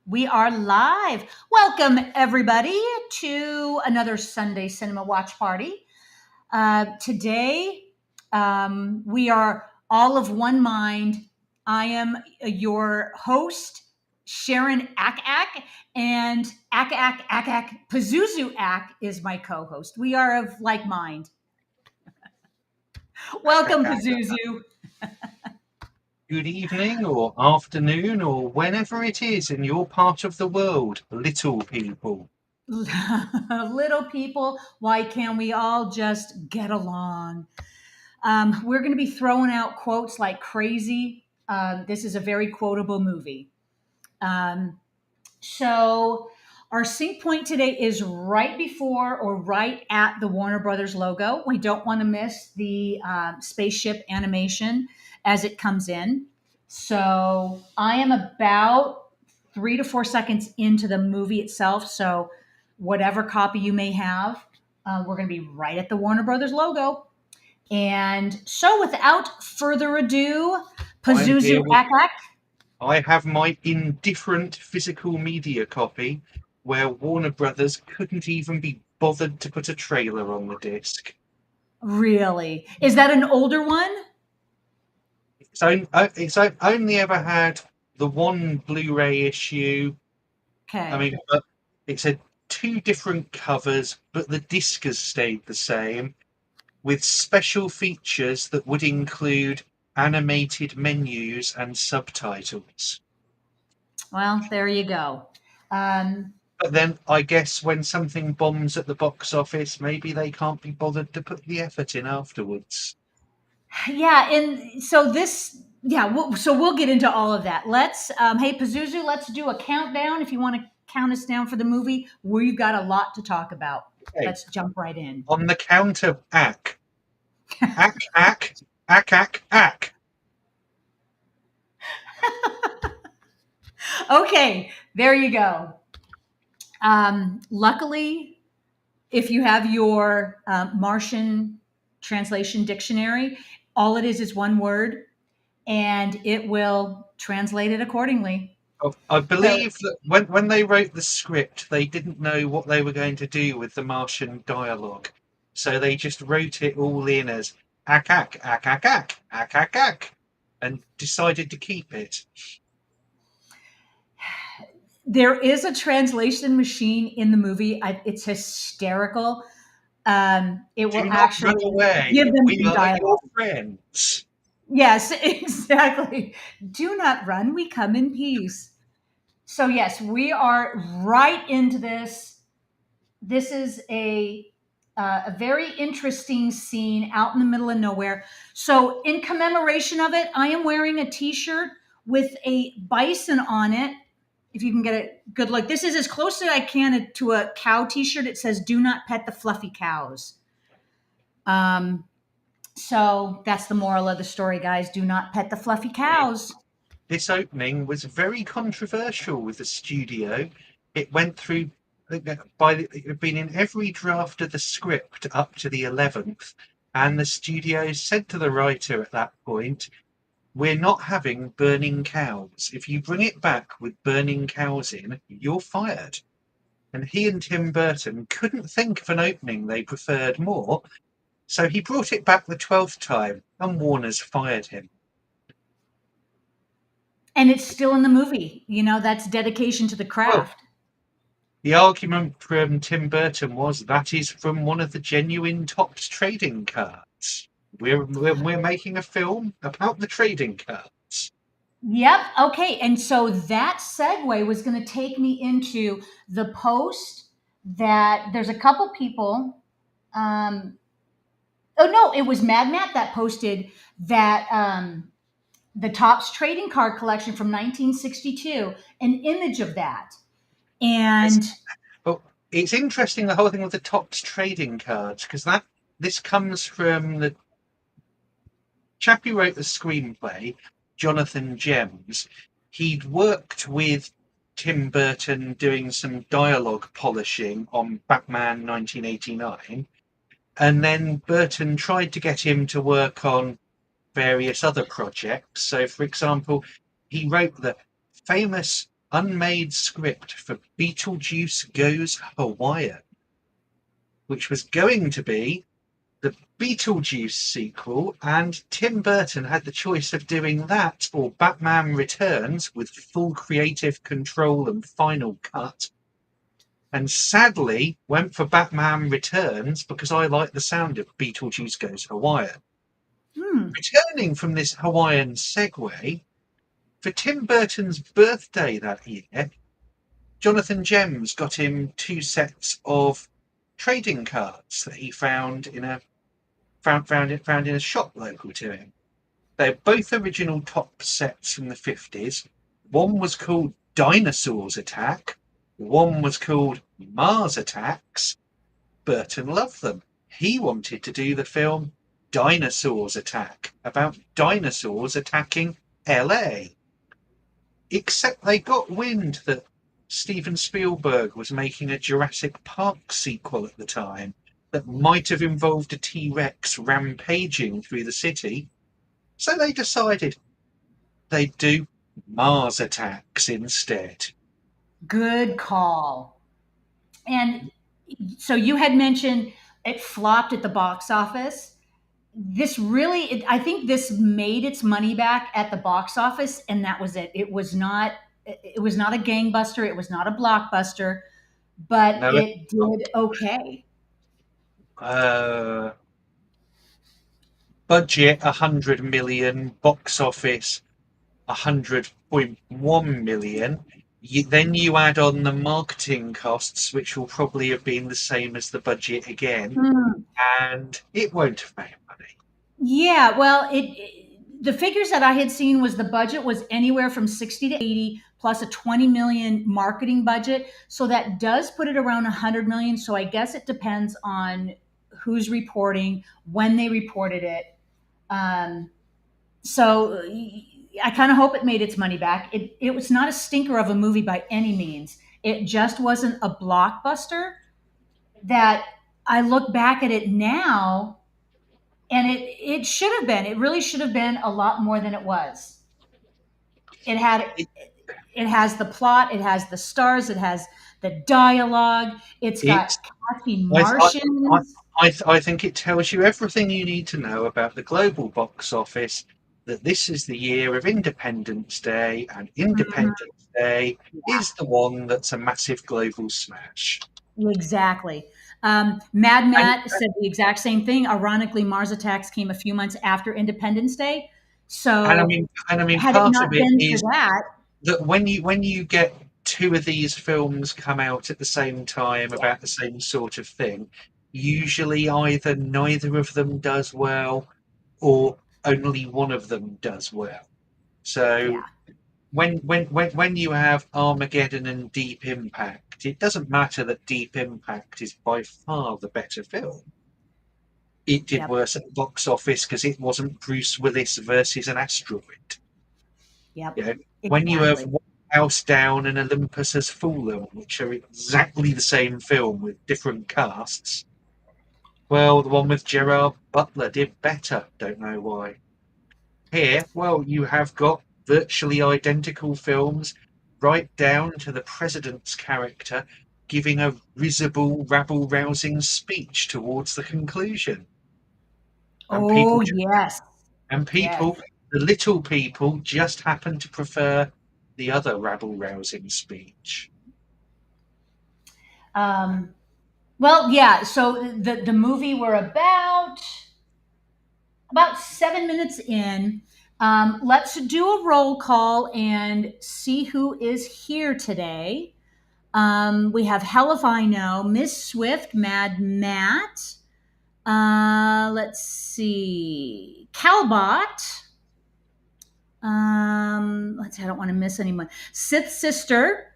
We are live. Welcome, everybody, to another Sunday Cinema Watch Party. Today, we are all of one mind. I am your host, Sharon Ak, and Ak Pazuzu Ak is my co host. We are of like mind. Welcome, Pazuzu. Good evening or afternoon or whenever it is in your part of the world, little people. Little people, why can't we all just get along? We're going to be throwing out quotes like crazy. This is a very quotable movie. Um, so, our sync point today is right before or right at the Warner Brothers logo. We don't want to miss the spaceship animation as it comes in. So, I am about 3 to 4 seconds into the movie itself. So, whatever copy you may have, we're going to be right at the Warner Brothers logo. And so, without further ado, Pazuzu Akak. I have my indifferent physical media copy where Warner Brothers couldn't even be bothered to put a trailer on the disc. Really? Is that an older one? It's only ever had the one Blu-ray issue. Okay. I mean, it's had two different covers, but the disc has stayed the same, with special features that would include animated menus and subtitles. Well, there you go. But then I guess when something bombs at the box office, maybe they can't be bothered to put the effort in afterwards. Yeah, and so so we'll get into all of that. Hey Pazuzu, let's do a countdown. If you want to count us down for the movie, we've got a lot to talk about. Okay. Let's jump right in. On the count of ack. Ack, ack, ack, ack, ack. Okay, there you go. Luckily, if you have your Martian translation dictionary, all it is one word, and it will translate it accordingly. I believe that when they wrote the script, they didn't know what they were going to do with the Martian dialogue. So they just wrote it all in as ack, ack, ack, ack, ack, ack, ack, ack, and decided to keep it. There is a translation machine in the movie. It's hysterical. It will actually give them we some are dialogue. your friends. Yes, exactly. Do not run. We come in peace. So yes, we are right into this. This is a very interesting scene out in the middle of nowhere. So in commemoration of it, I am wearing a T-shirt with a bison on it. If you can get a good look, this is as close as I can to a cow T-shirt. It says "Do not pet the fluffy cows." So that's the moral of the story, guys. Do not pet the fluffy cows. This opening was very controversial with the studio. It went through it had been in every draft of the script up to the 11th, and the studio said to the writer at that point, "We're not having burning cows. If you bring it back with burning cows in, you're fired." And he and Tim Burton couldn't think of an opening they preferred more, so he brought it back the 12th time, and Warner's fired him. And it's still in the movie. You know, that's dedication to the craft. Well, the argument from Tim Burton was that is from one of the genuine Topps trading cards. We're making a film about the trading cards. Yep. Okay. And so that segue was going to take me into the post that there's a couple people. Oh no, it was Mad Matt that posted that the Topps trading card collection from 1962, an image of that, and it's interesting, the whole thing with the Topps trading cards, because this comes from the chap who wrote the screenplay, Jonathan Gems. He'd worked with Tim Burton doing some dialogue polishing on Batman 1989, and then Burton tried to get him to work on various other projects. So, for example, he wrote the famous unmade script for Beetlejuice Goes Hawaii, which was going to be the Beetlejuice sequel, and Tim Burton had the choice of doing that or Batman Returns with full creative control and final cut, and sadly went for Batman Returns because I like the sound of Beetlejuice Goes Hawaii. Hmm. Returning from this Hawaiian segue, for Tim Burton's birthday that year, Jonathan Gems got him two sets of trading cards that he found in a found in a shop local to him. They're both original top sets from the 50s. One was called Dinosaurs Attack. One was called Mars Attacks. Burton loved them. He wanted to do the film Dinosaurs Attack about dinosaurs attacking LA. Except they got wind that Steven Spielberg was making a Jurassic Park sequel at the time that might have involved a T-Rex rampaging through the city. So they decided they'd do Mars Attacks instead. Good call. And so you had mentioned it flopped at the box office. This really, I think this made its money back at the box office, and that was it. It was not a gangbuster. It was not a blockbuster, but No, it did okay. uh, budget 100 million, box office 100.1 million. Then you add on the marketing costs, which will probably have been the same as the budget again, Hmm. and it won't have made money. Yeah, well, the figures that I had seen was the budget was anywhere from 60 to 80 plus a 20 million marketing budget. So that does put it around 100 million. So I guess it depends on who's reporting, when they reported it. Um, so I kind of hope it made its money back. It was not a stinker of a movie by any means. It just wasn't a blockbuster that I look back at it now, and it should have been. It really should have been a lot more than it was. It had It, it has the plot, it has the stars, it has the dialogue, it's got it's Kathy I, I, I, Martians. I think it tells you everything you need to know about the global box office. That this is the year of Independence Day, and Mhm. Independence Day is the one that's a massive global smash. Exactly. Mad And Matt said the exact same thing. Ironically, Mars Attacks came a few months after Independence Day. and I So mean, and I mean, had it part of not it been for is that, that when you get two of these films come out at the same time yeah, about the same sort of thing, usually either neither of them does well or only one of them does well. So yeah, when you have Armageddon and Deep Impact, it doesn't matter that Deep Impact is by far the better film. It did yep, worse at the box office because it wasn't Bruce Willis versus an asteroid. yep, You know, when you have exactly. One House Down and Olympus Has Fallen, which are exactly the same film with different casts, well, the one with Gerard Butler did better. Don't know why. Here, well, you have got virtually identical films, right down to the president's character giving a risible, rabble-rousing speech towards the conclusion, and Oh yes, yes. people, the little people, just happen to prefer the other rabble-rousing speech. Um, well, yeah. So the movie we're about 7 minutes in. Let's do a roll call and see who is here today. We have Hell if I Know, Miss Swift, Mad Matt. Let's see, Calbot. Let's see, I don't want to miss anyone. Sith Sister.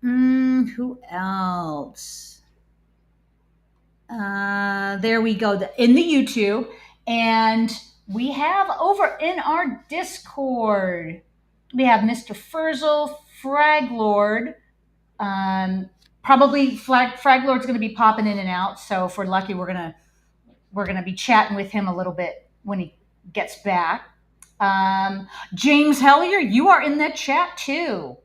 Who else? There we go. In the YouTube. And we have over in our Discord, we have Mr. Furzel, Fraglord. Um, Probably Fraglord's going to be popping in and out. So if we're lucky, we're gonna be chatting with him a little bit when he gets back. James Hellier, you are in the chat too.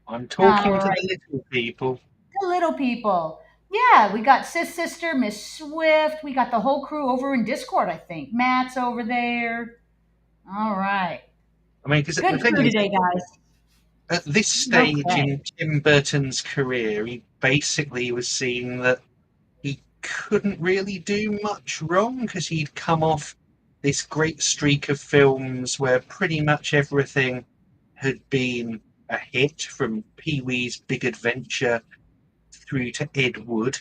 I'm All talking to right, the little people. the little people. Yeah, we got Sis Sister, Miss Swift. We got the whole crew over in Discord, I think. Matt's over there. All right. I mean, because the Good thing crew is, today, guys. at this stage Okay. in Tim Burton's career, he basically was seeing that he couldn't really do much wrong because he'd come off this great streak of films where pretty much everything had been a hit, from Pee Wee's Big Adventure through to Ed Wood.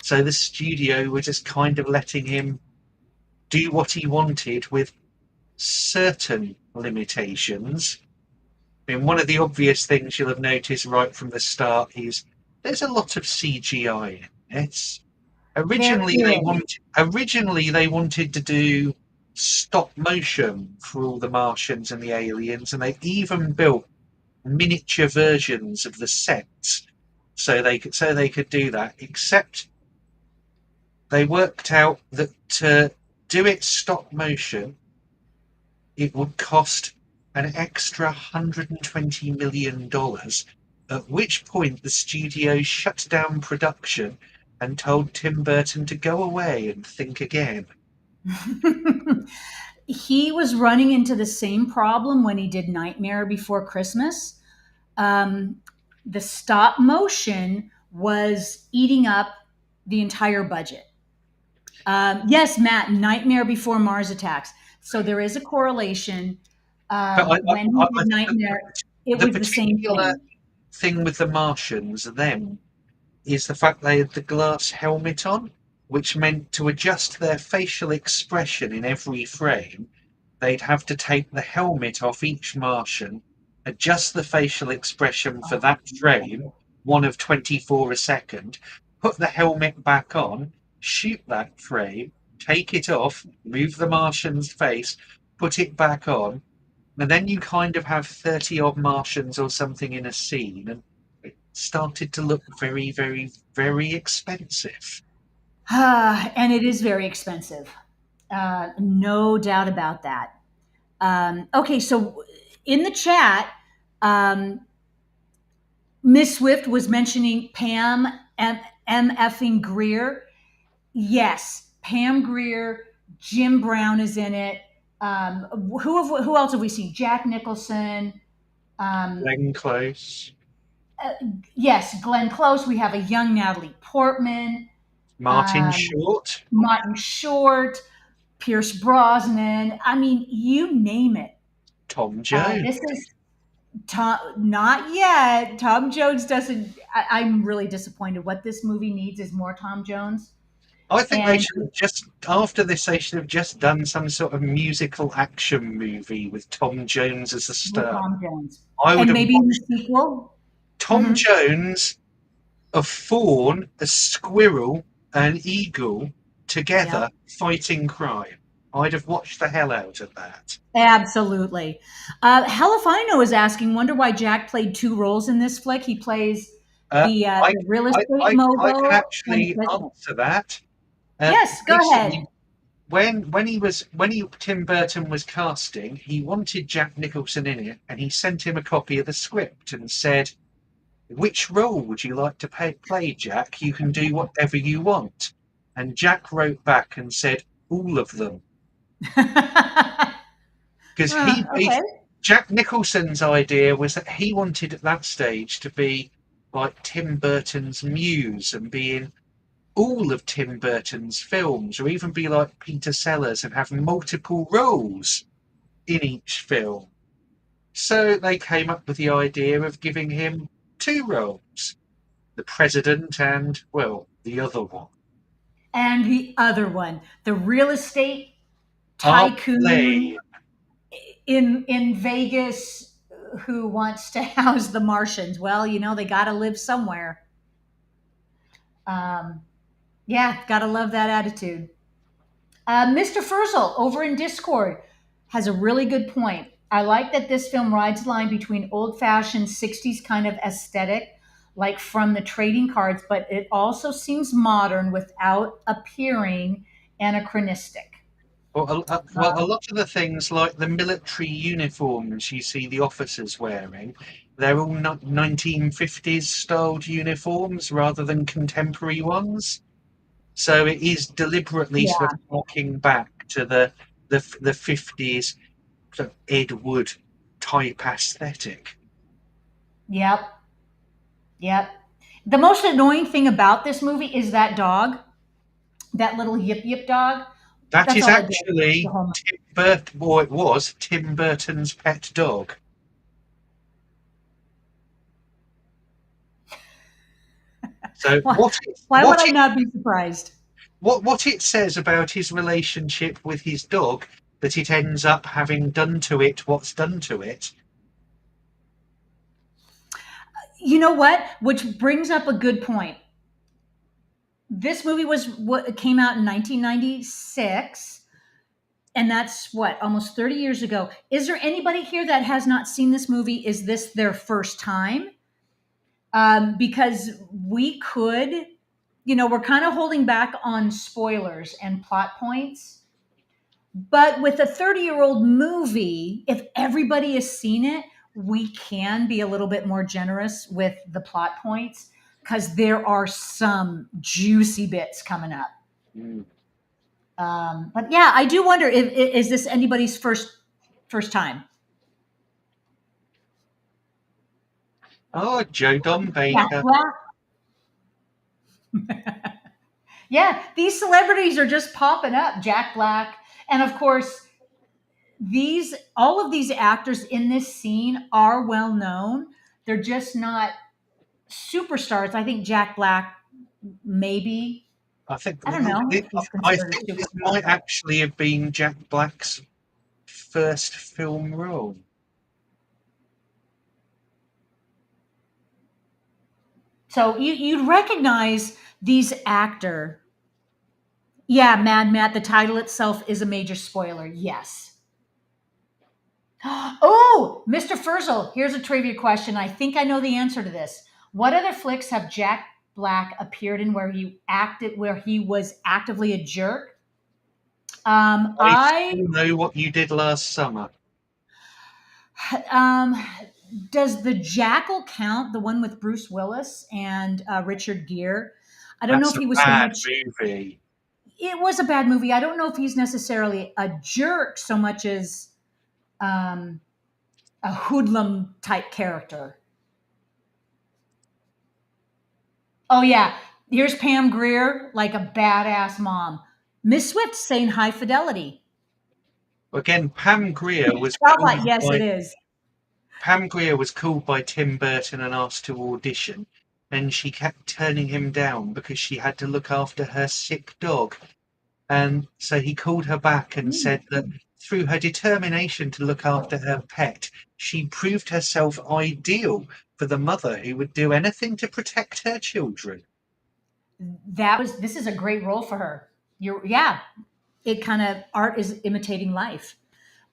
So the studio were just kind of letting him do what he wanted with certain limitations. I mean, one of the obvious things you'll have noticed right from the start is there's a lot of CGI in it. There is. Originally they wanted to do stop motion for all the Martians and the aliens, and they even built miniature versions of the sets so they could do that. Except they worked out that to do it stop motion, it would cost an extra $120 million. At which point the studio shut down production and told Tim Burton to go away and think again. He was running into the same problem when he did Nightmare Before Christmas. Um, the stop motion was eating up the entire budget. Yes, Matt, Nightmare Before Mars Attacks. So there is a correlation. But When he I did think Nightmare, it the was the same particular thing. thing with the Martians then is the fact they had the glass helmet on, which meant to adjust their facial expression in every frame, they'd have to take the helmet off each Martian, adjust the facial expression for that frame, one of 24 a second, put the helmet back on, shoot that frame, take it off, move the Martian's face, put it back on, and then you kind of have 30 odd Martians or something in a scene, and it started to look very, very, very expensive. And it is very expensive. No doubt about that. Okay, so in the chat, um, Miss Swift was mentioning Pam M. Effing Greer. Yes, Pam Greer, Jim Brown is in it. Who else have we seen? Jack Nicholson. Um, Glenn Close, uh, yes, Glenn Close. We have a young Natalie Portman, Martin um, Short, Martin Short, Pierce Brosnan. I mean, you name it. Tom Jones. This is Tom. Not yet. Tom Jones doesn't. I'm really disappointed. What this movie needs is more Tom Jones I think they and should have just, after this, they should have just done some sort of musical action movie with Tom Jones as a with star. Tom Jones, I would and have maybe in the watched sequel. Tom Mhm. Jones, a fawn, a squirrel, an eagle Yep. together fighting crime. I'd have watched the hell out of that. Absolutely. Helifino is asking, wonder why Jack played two roles in this flick. He plays Uh, I, the real estate I can mogul and the actually president. answer that. Yes, go ahead. Basically, when Tim Burton was casting, he wanted Jack Nicholson in it, and he sent him a copy of the script and said, "Which role would you like to play, Jack? You can do whatever you want." And Jack wrote back and said, "All of them," because Okay. Jack Nicholson's idea was that he wanted at that stage to be like Tim Burton's muse and be in all of Tim Burton's films, or even be like Peter Sellers and have multiple roles in each film. So they came up with the idea of giving him two roles, the president and, well, the other one. And the other one, the real estate Art tycoon Blay. in Vegas who wants to house the Martians. Well, they got to live somewhere. Um, yeah, gotta love that attitude. Mr. Furzel over in Discord has a really good point. I like that this film rides the line between old fashioned 60s kind of aesthetic, like from the trading cards, but it also seems modern without appearing anachronistic. Well, a lot of the things like the military uniforms you see the officers wearing, they're all 1950s styled uniforms rather than contemporary ones. So it is deliberately sort Yeah. of harking back to the 50s sort of Ed Wood type aesthetic. Yep. Yep. The most annoying thing about this movie is that dog, that little yip yip dog. That That's is all it did the actually whole movie. Tim Burton, or it was Tim Burton's pet dog. So Why, why would I it not be surprised? what it says about his relationship with his dog, that it ends up having done to it what's done to it. You know what? Which brings up a good point. This movie was what came out in 1996, and that's what, almost 30 years ago. Is there anybody here that has not seen this movie? Is this their first time? Because we could, we're kind of holding back on spoilers and plot points. But with a 30-year-old movie, if everybody has seen it, we can be a little bit more generous with the plot points because there are some juicy bits coming up. Mm. But yeah, I do wonder if is this anybody's first time? Oh, Joe Don Yeah, Baker. well, yeah. These celebrities are just popping up. Jack Black, and of course, these all of these actors in this scene are well known. They're just not superstars. I think Jack Black, maybe. I think I don't know if he's I considered think a this superstar. might actually have been Jack Black's first film role. So you'd recognize these actor. Yeah, Mad Matt. The title itself is a major spoiler. Yes. Oh, Mr. Furzel, here's a trivia question. I think I know the answer to this. What other flicks have Jack Black appeared in where he was actively a jerk? I I still know what you did last summer. um, does the Jackal count? The one with Bruce Willis and Richard Gere. I don't know That's if a he was so bad much. movie. It was a bad movie. I don't know if he's necessarily a jerk so much as um, a hoodlum type character. Oh yeah, here's Pam Grier like a badass mom. Miss Swift saying high fidelity. Again, Spotlight, yes, it is. Pam Grier was called by Tim Burton and asked to audition, and she kept turning him down because she had to look after her sick dog. And so he called her back and said that through her determination to look after her pet, she proved herself ideal for the mother who would do anything to protect her children. This is a great role for her. Yeah, it kind of art is imitating life.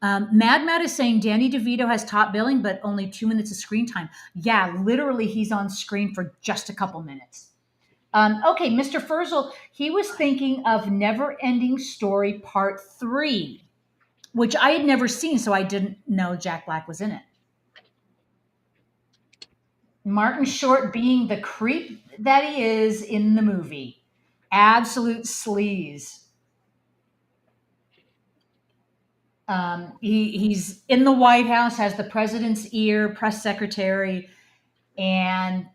Mad Matt is saying Danny DeVito has top billing, but only 2 minutes of screen time. Yeah, literally, he's on screen for just a couple minutes. Okay, Mr. Furzel, he was thinking of Never Ending Story Part 3, which I had never seen, so I didn't know Jack Black was in it. Martin Short being the creep that he is in the movie. Absolute sleaze. He's in the White House, has the president's ear, press secretary, and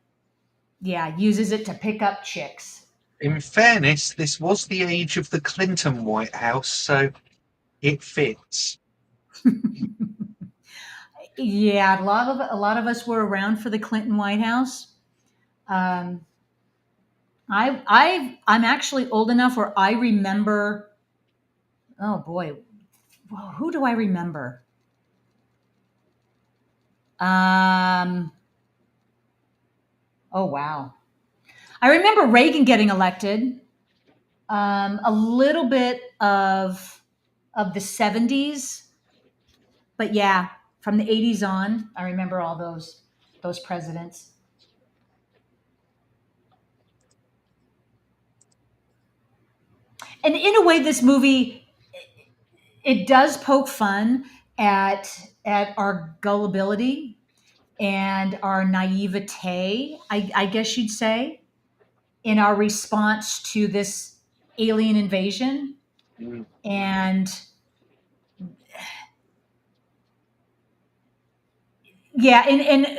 yeah, uses it to pick up chicks. In fairness, this was the age of the Clinton White House, so it fits. Yeah, a lot of us were around for the Clinton White House. Um, I'm actually old enough where I remember. Oh boy, who do I remember? Um, oh wow, I remember Reagan getting elected. A little bit of the '70s, but yeah, from the '80s on, I remember all those presidents. And in a way, this movie it does poke fun at our gullibility and our naivete, I guess you'd say, in our response to this alien invasion. Mm. And yeah, and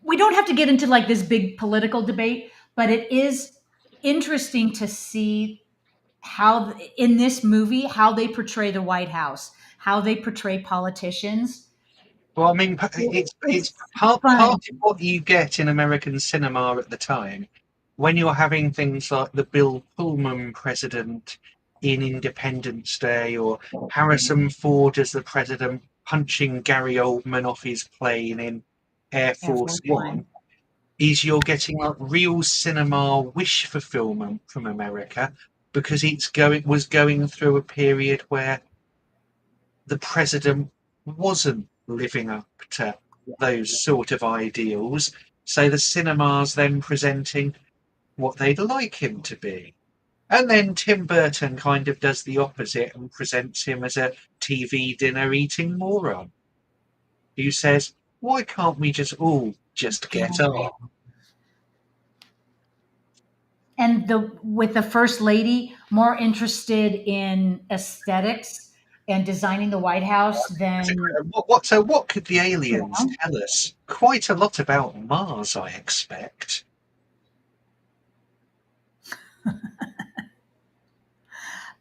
we don't have to get into like this big political debate, but it is interesting to see how in this movie how they portray the White House, how they portray politicians. Well, I mean, it's It's part fun. of what you get in American cinema at the time when you're having things like the Bill Pullman president in Independence Day, or Harrison Ford as the president punching Gary Oldman off his plane in Air Air Force Force One. One. Is you're getting like real cinema wish fulfillment from America because was going through a period where the president wasn't living up to those sort of ideals. So the cinema's then presenting what they'd like him to be. And then Tim Burton kind of does the opposite and presents him as a TV dinner eating moron who says, why can't we just all just get on? And the with the first lady more interested in aesthetics and designing the White House than So what could the aliens tell us? Quite a lot about Mars, I expect.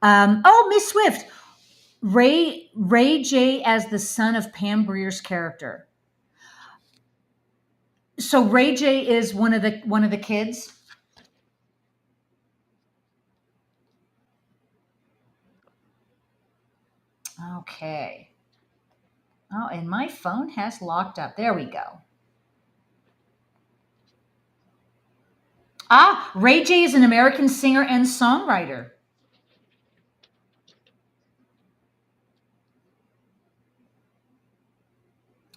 oh, Miss Swift, Ray J as the son of Pam Greer's character. So Ray J is one of the kids. Okay. Oh, and my phone has locked up. There we go. Ah, Ray J is an American singer and songwriter.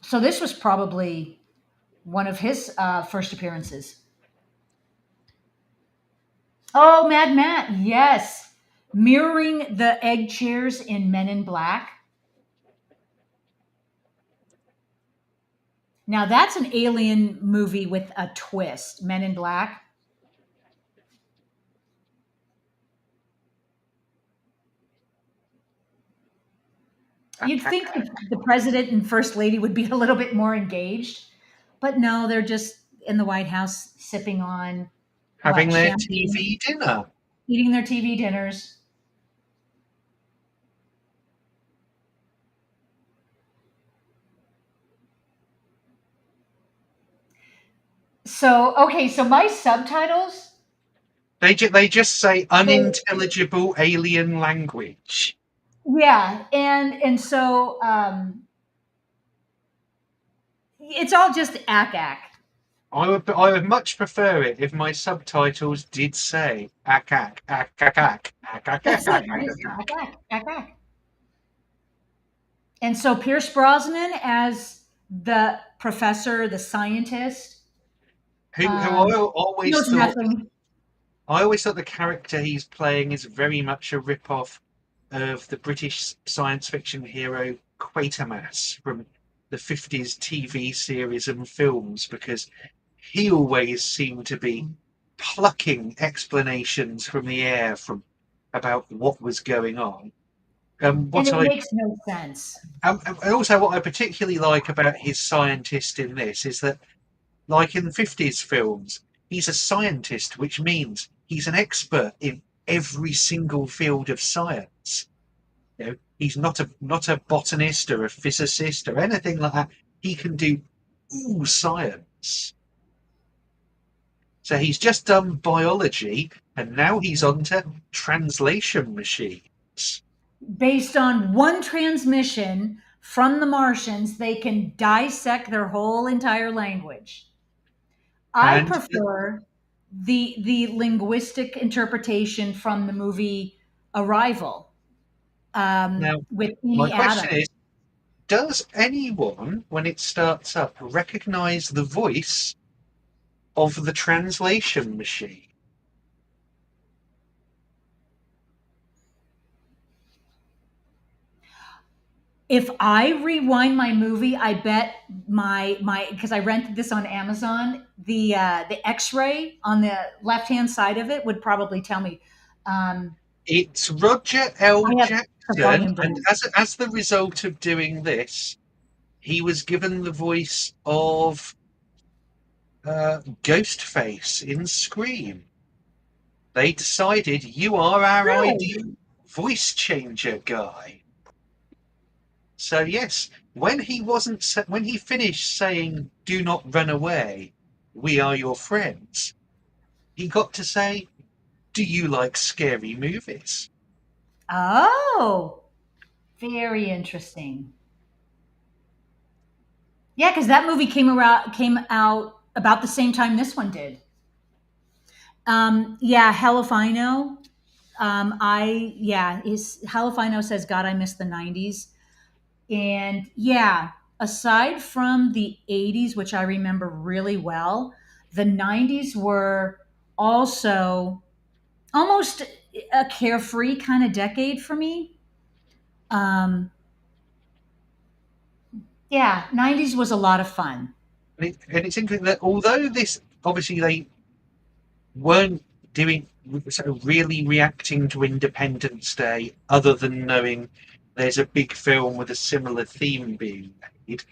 So this was probably one of his first appearances. Oh, Mad Matt, yes. Mirroring the egg chairs in Men in Black. Now that's an alien movie with a twist. Men in Black. You'd think the president and first lady would be a little bit more engaged, but no, they're just in the White House sipping on Having what, their champagne, TV dinner. eating their TV dinners. So, okay, so my subtitles, They just say they, unintelligible alien language. yeah, and so it's all just ack. I would much prefer it if my subtitles did say ack ack ack ack ack ack ack That's ack it, ack just ack ack. ack. And so Pierce Brosnan as the professor, the scientist, Who knows nothing. I always thought the character he's playing is very much a rip-off of the British science fiction hero Quatermass from the 50s TV series and films, because he always seemed to be plucking explanations from the air from about what was going on. And What it I makes no sense. and also what I particularly like about his scientist in this is that, like in 50s films, he's a scientist, which means he's an expert in every single field of science. He's not a botanist or a physicist or anything like that. He can do all science. So he's just done biology, and now he's on to translation machines. Based on one transmission from the Martians, they can dissect their whole entire language. I And prefer the linguistic interpretation from the movie Arrival now, with my Amy question Adams. is, does anyone, when it starts up, recognize the voice of the translation machine? If I rewind my movie, I bet my because I rented this on Amazon, the X-ray on the left hand side of it would probably tell me. Um, It's Roger L. I have the Jackson, volume and down. as the result of doing this, he was given the voice of Ghostface in Scream. They decided you are our Really? ideal voice changer guy. So yes, when he finished saying "Do not run away, we are your friends," he got to say, "Do you like scary movies?" Oh, very interesting. Yeah, because that movie came out about the same time this one did. Yeah, Hell if I know. I yeah, is Hell if I know says God I miss the '90s. And yeah, aside from the '80s, which I remember really well, the '90s were also almost a carefree kind of decade for me. Um, yeah, '90s was a lot of fun. And it's interesting that although this obviously they weren't doing sort of really reacting to Independence Day, other than knowing there's a big film with a similar theme being made.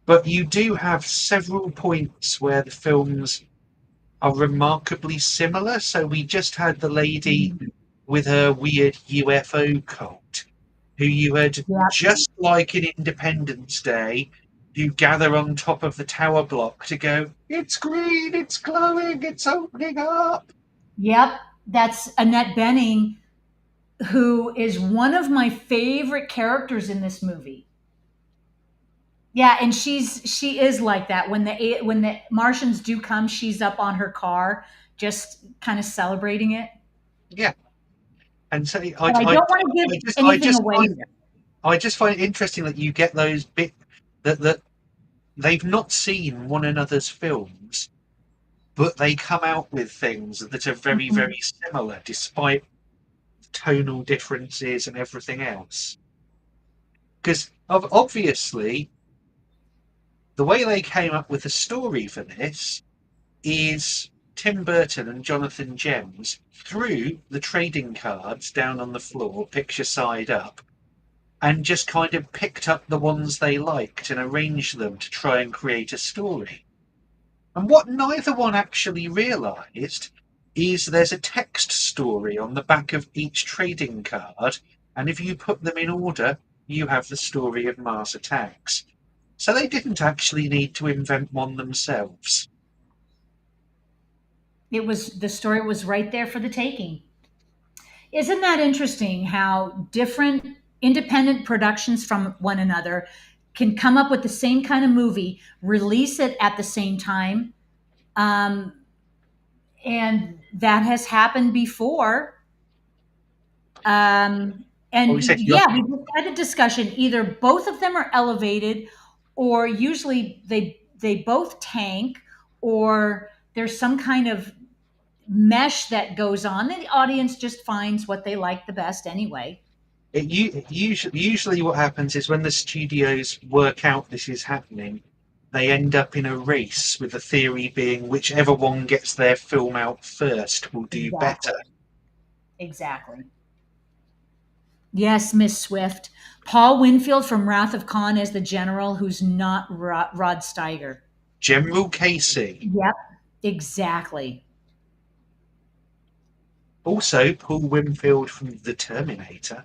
But you do have several points where the films are remarkably similar. So we just had the lady with her weird UFO cult, who you had Yeah. just like in Independence Day, who gather on top of the tower block to go, "It's green, it's glowing, it's opening up." Yep. That's Annette Bening, who is one of my favorite characters in this movie. Yeah, and she is like that. When the Martians do come, she's up on her car, just kind of celebrating it. Yeah, and so But I don't want to give anything away here. I just find it interesting that you get those bit that they've not seen one another's films, but they come out with things that are very, Mhm. very similar, despite tonal differences and everything else. Because obviously, the way they came up with the story for this is Tim Burton and Jonathan Gems threw the trading cards down on the floor, picture side up, and just kind of picked up the ones they liked and arranged them to try and create a story. And what neither one actually realised is there's a text story on the back of each trading card, and if you put them in order, you have the story of Mars Attacks. So they didn't actually need to invent one themselves. It was the story was right there for the taking. Isn't that interesting how different independent productions from one another can come up with the same kind of movie, release it at the same time, um, and that has happened before. Well, And we said yeah, we just had a discussion. Either both of them are elevated, or usually they both tank, or there's some kind of mesh that goes on, and the audience just finds what they like the best anyway. usually what happens is when the studios work out this is happening, they end up in a race with the theory being whichever one gets their film out first will do better. Exactly. Exactly. Yes, Miss Swift. Paul Winfield from Wrath of Khan as the general who's not Rod Steiger. General Casey. Yep, exactly. Also, Paul Winfield from The Terminator.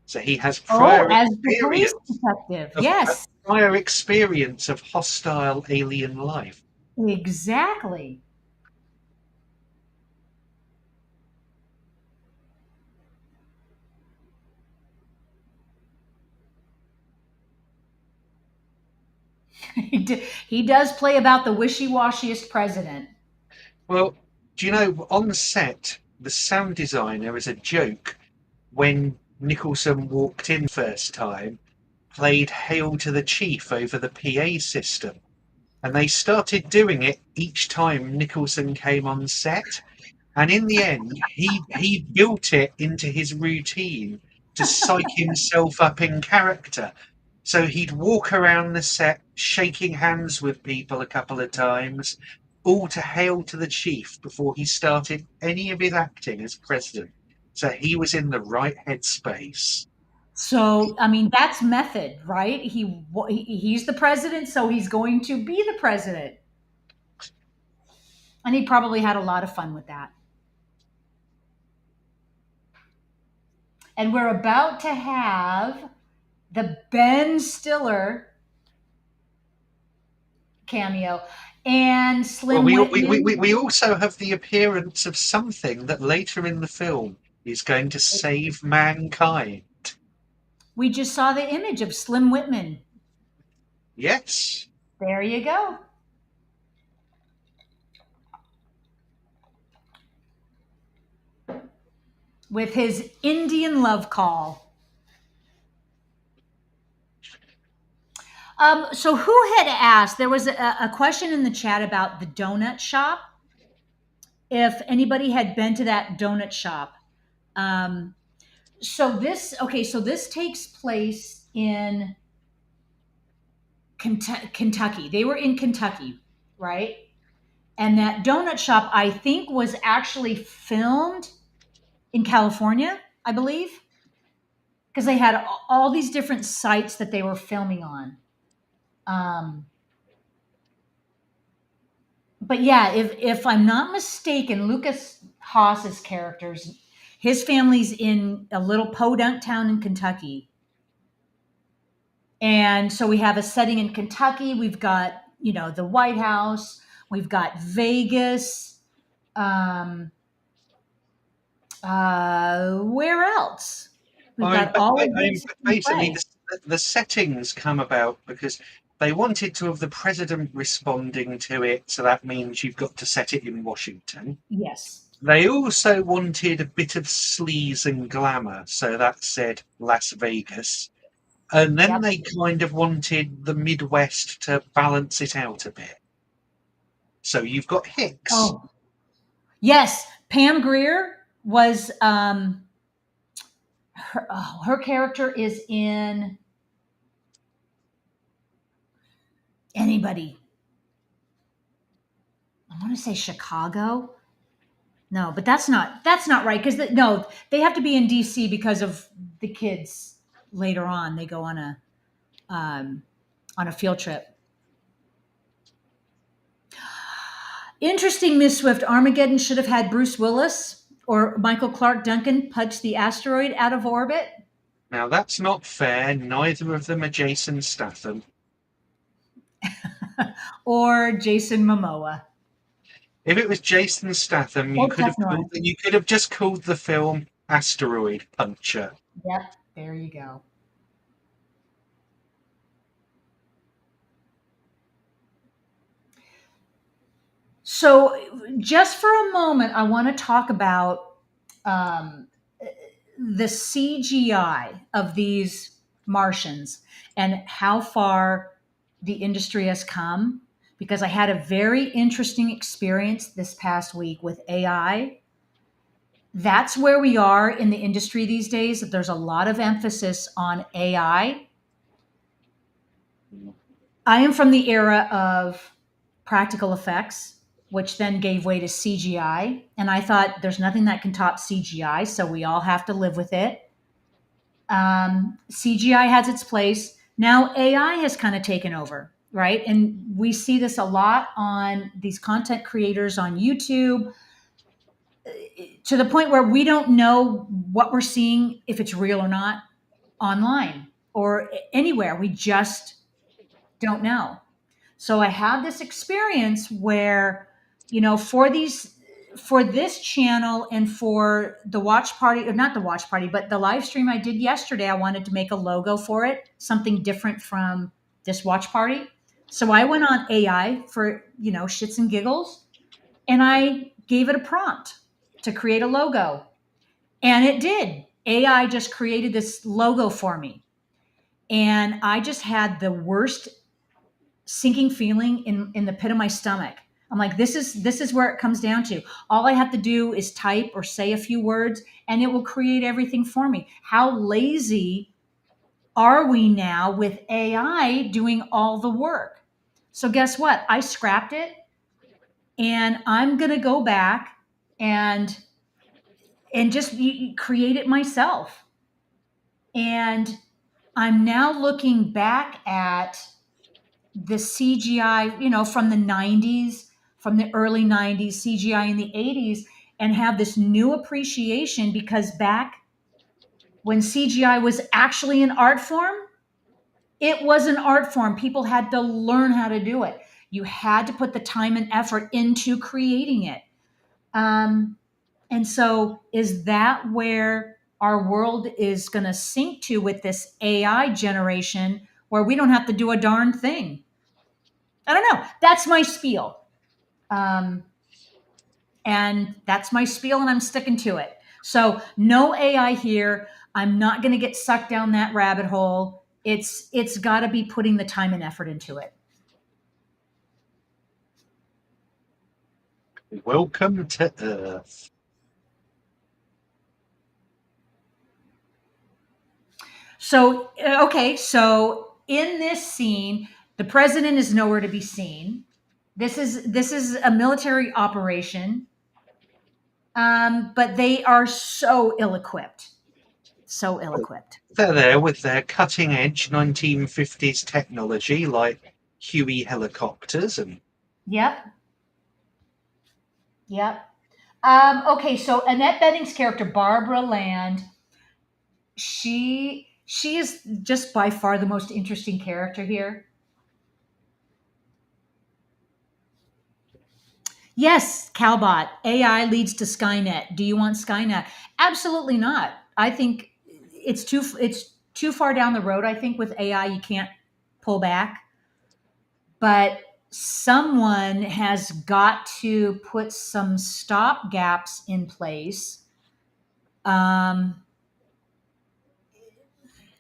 So he has Oh, as the police detective. a Yes, prior experience of hostile alien life. exactly. He does play about the wishy-washiest president. Well, do you know on set the sound designer as a joke when Nicholson walked in first time played Hail to the Chief over the PA system. And they started doing it each time Nicholson came on set. And in the end, he built it into his routine to psych himself up in character. So he'd walk around the set, shaking hands with people a couple of times, all to hail to the chief before he started any of his acting as president. So he was in the right headspace. So, I mean, that's method, right? He's the president, so he's going to be the president. And he probably had a lot of fun with that. And we're about to have the Ben Stiller cameo and Well, Slim Whitman. we also have the appearance of something that later in the film is going to save mankind. We just saw the image of Slim Whitman. Yes. There you go. With his Indian love call. So who had asked? There was a question in the chat about the donut shop. If anybody had been to that donut shop. Um, so this takes place in Kentucky. They were in Kentucky, right? And that donut shop, I think, was actually filmed in California, I believe, because they had all these different sites that they were filming on. Um, but yeah, if I'm not mistaken, Lucas Haas's characters, his family's in a little podunk town in Kentucky. And so we have a setting in Kentucky. We've got, the White House. We've got Vegas. Where else? We've got all of these in Basically, play. the settings come about because they wanted to have the president responding to it, so that means you've got to set it in Washington. Yes. They also wanted a bit of sleaze and glamour, so that said Las Vegas. And then Yep. they kind of wanted the Midwest to balance it out a bit. So you've got Hicks. Oh, yes. Pam Grier was her character is in anybody. I want to say Chicago. No, but that's not right because no, they have to be in DC because of the kids later on. They go um, on a field trip. Interesting, Miss Swift. Armageddon should have had Bruce Willis or Michael Clark Duncan punch the asteroid out of orbit. Now that's not fair. Neither of them are Jason Statham. Or Jason Momoa. If it was Jason Statham, Or Chuck Norris. you could have just called the film Asteroid Puncher. Yep, there you go. So, just for a moment, I want to talk about um, the CGI of these Martians and how far the industry has come. Because I had a very interesting experience this past week with AI. That's where we are in the industry these days. There's a lot of emphasis on AI. I am from the era of practical effects, which then gave way to CGI. And I thought there's nothing that can top CGI, so we all have to live with it. CGI has its place. Now AI has kind of taken over, right? And we see this a lot on these content creators on YouTube to the point where we don't know what we're seeing, if it's real or not, online or anywhere. We just don't know. So I had this experience where, for this channel and for the watch party, or not the watch party, but the live stream I did yesterday, I wanted to make a logo for it, something different from this watch party. So I went on AI for, shits and giggles, and I gave it a prompt to create a logo. And it did. AI just created this logo for me. And I just had the worst sinking feeling in the pit of my stomach I'm like, this is where it comes down to. All I have to do is type or say a few words and it will create everything for me. How lazy are we now with AI doing all the work? So guess what? I scrapped it and I'm going to go back and just create it myself. And I'm now looking back at the CGI, from the 90s, from the early 90s, CGI in the 80s, and have this new appreciation because back when CGI was actually an art form, it was an art form. People had to learn how to do it. You had to put the time and effort into creating it. Um, and so, is that where our world is going to sink to with this AI generation where we don't have to do a darn thing? I don't know. That's my spiel. Um, and that's my spiel, and I'm sticking to it. So, no AI here. I'm not going to get sucked down that rabbit hole. It's got to be putting the time and effort into it. Welcome to Earth. So, okay, so in this scene, the president is nowhere to be seen. This is a military operation, but they are so ill-equipped, so ill-equipped. They're there with their cutting edge 1950s technology like Huey helicopters and Yep, yep. Okay, so Annette Bening's character, Barbara Land, she is just by far the most interesting character here. Yes, Calbot, AI leads to Skynet. Do you want Skynet? Absolutely not. I think it's too far down the road. I think with AI you can't pull back, but someone has got to put some stop gaps in place. Um,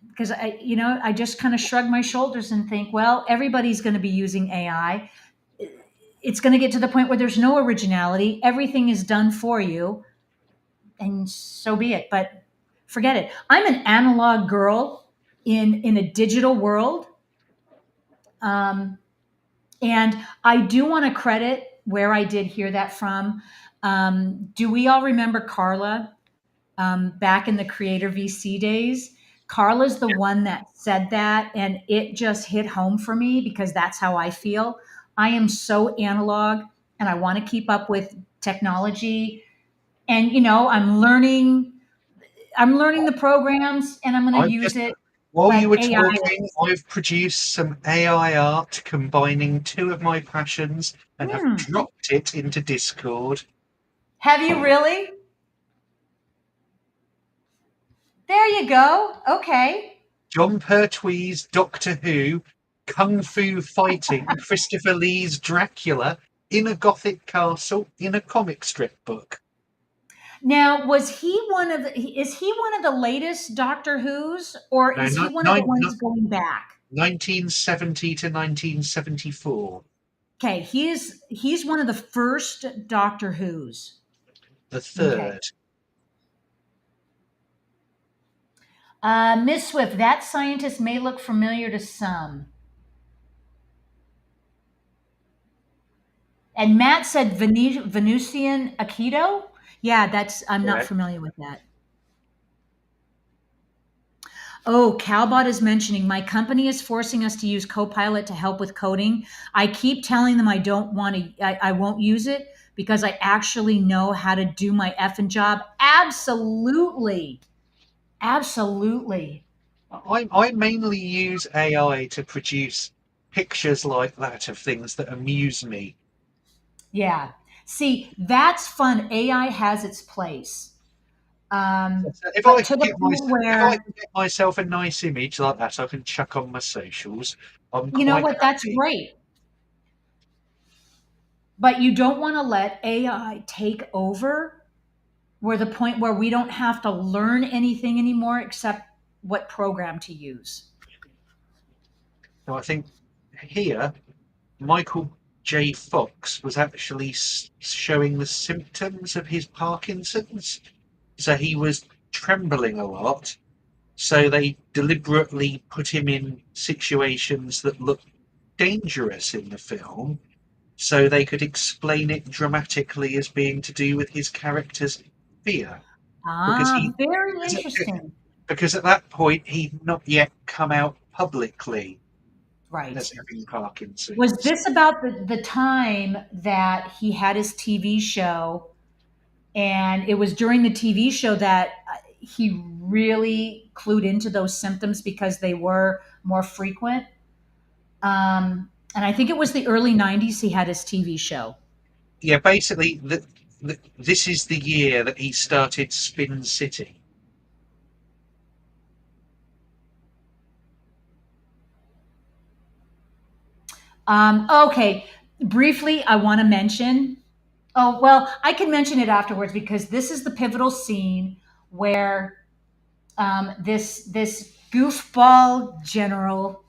because I just kind of shrug my shoulders and think, well, everybody's going to be using AI. It's going to get to the point where there's no originality. Everything is done for you, and so be it. But forget it. I'm an analog girl in a digital world, um, and I do want to credit where I did hear that from. Do we all remember Carla back in the Creator VC days? Carla's the one that said that, and it just hit home for me because that's how I feel. I am so analog, and I want to keep up with technology. And I'm learning the programs, and I'm going to I've use just it. while But you were AI talking, is, I've produced some AI art combining two of my passions and have hmm, dropped it into Discord. have you really? There you go. Okay. John Pertwee's Doctor Who, Kung Fu fighting Christopher Lee's Dracula in a Gothic castle in a comic strip book. Now, is he one of the latest Doctor Who's, or No, is he not, one of the ones going back? 1970 to 1974. Okay, he's one of the first Doctor Who's. The Okay. third. Miss Swift, that scientist may look familiar to some. And Matt said Venusian Aikido. Yeah, I'm not Correct. familiar with that. Oh, Calbot is mentioning my company is forcing us to use Copilot to help with coding. I keep telling them I don't want to, I won't use it because I actually know how to do my effing job. Absolutely. Absolutely. I mainly use AI to produce pictures like that of things that amuse me. Yeah. See, that's fun. AI has its place. So if But I to can the get my, point if I where, can get myself a nice image like that, I can chuck on my socials. I'm you know quite what, that's happy. great. But you don't want to let AI take over where the point where we don't have to learn anything anymore except what program to use. So I think here, Michael J. Fox was actually showing the symptoms of his Parkinson's. So he was trembling a lot. So they deliberately put him in situations that looked dangerous in the film so they could explain it dramatically as being to do with his character's fear. Because Ah, very interesting. because at that point he'd not yet come out publicly as Right. having Was Parkinson's. this about the time that he had his TV show? And it was during the TV show that he really clued into those symptoms because they were more frequent. And I think it was the early 90s he had his TV show. Yeah, basically, this is the year that he started Spin City. Okay, briefly, I want to mention. Oh, well, I can mention it afterwards because this is the pivotal scene where this goofball general,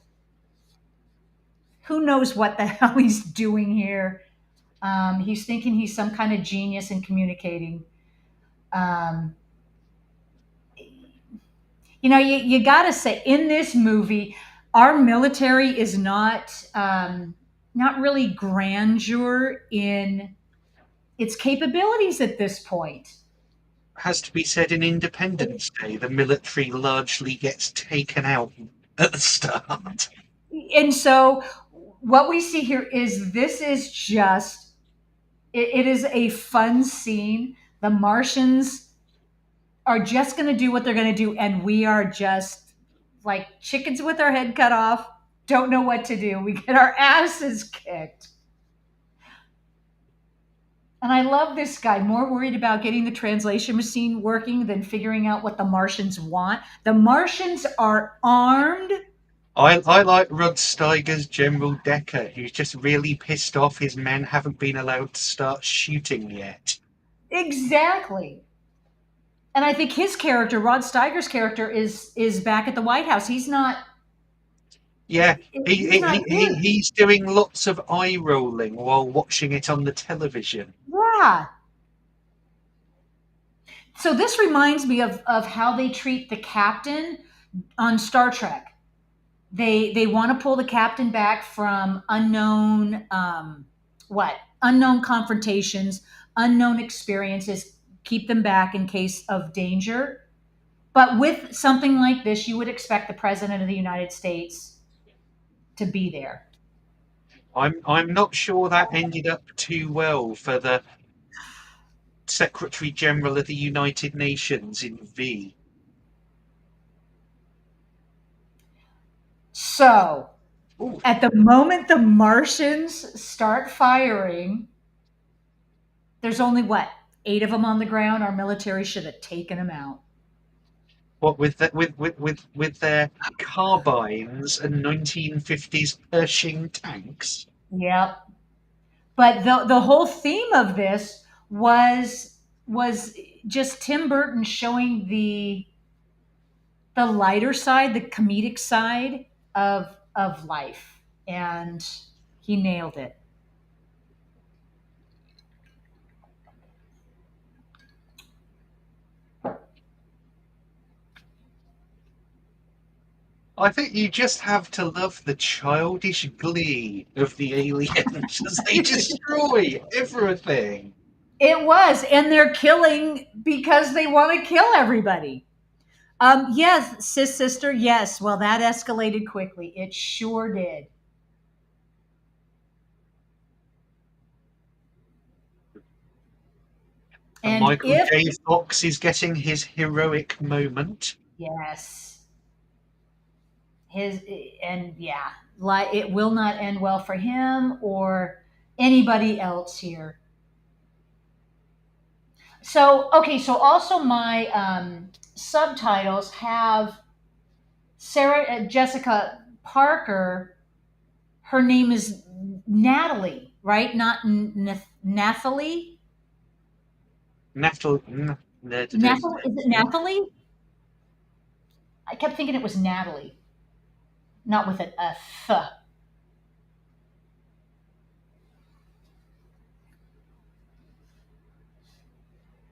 who knows what the hell he's doing here. He's thinking he's some kind of genius in communicating. Um, you got to say in this movie, our military is not really grandeur in its capabilities at this point. Has to be said in Independence Day, the military largely gets taken out at the start. And so, what we see here is this is just it is a fun scene. The Martians are just going to do what they're going to do, and we are just like chickens with our head cut off, don't know what to do. We get our asses kicked. And I love this guy, more worried about getting the translation machine working than figuring out what the Martians want. The Martians are armed. I like Rod Steiger's General Decker, who's just really pissed off his men haven't been allowed to start shooting yet. Exactly. And I think his character, Rod Steiger's character, is back at the White House. Yeah, He's not here. he's doing lots of eye rolling while watching it on the television. Yeah. So this reminds me of how they treat the captain on Star Trek. They want to pull the captain back from unknown confrontations, unknown experiences, keep them back in case of danger. But with something like this, you would expect the president of the United States to be there. I'm not sure that ended up too well for the Secretary General of the United Nations in V. So Ooh, at the moment the Martians start firing, there's only what, 8 of them on the ground. Our military should have taken them out. what with with their carbines and 1950s Pershing tanks. Yep. But the whole theme of this was just Tim Burton showing the lighter side, the comedic side of life, and he nailed it. I think you just have to love the childish glee of the aliens as they destroy everything. It was, and they're killing because they want to kill everybody. Yes, sis sister. Yes. Well, that escalated quickly. It sure did. And And Michael if J. Fox is getting his heroic moment. yes, his and yeah, like it will not end well for him or anybody else here. So okay, so also my subtitles have Sarah Jessica Parker. Her name is Natalie, right? Not Nathalie. Nathalie, Nathalie, is it Nathalie? I kept thinking it was Natalie, not with an F.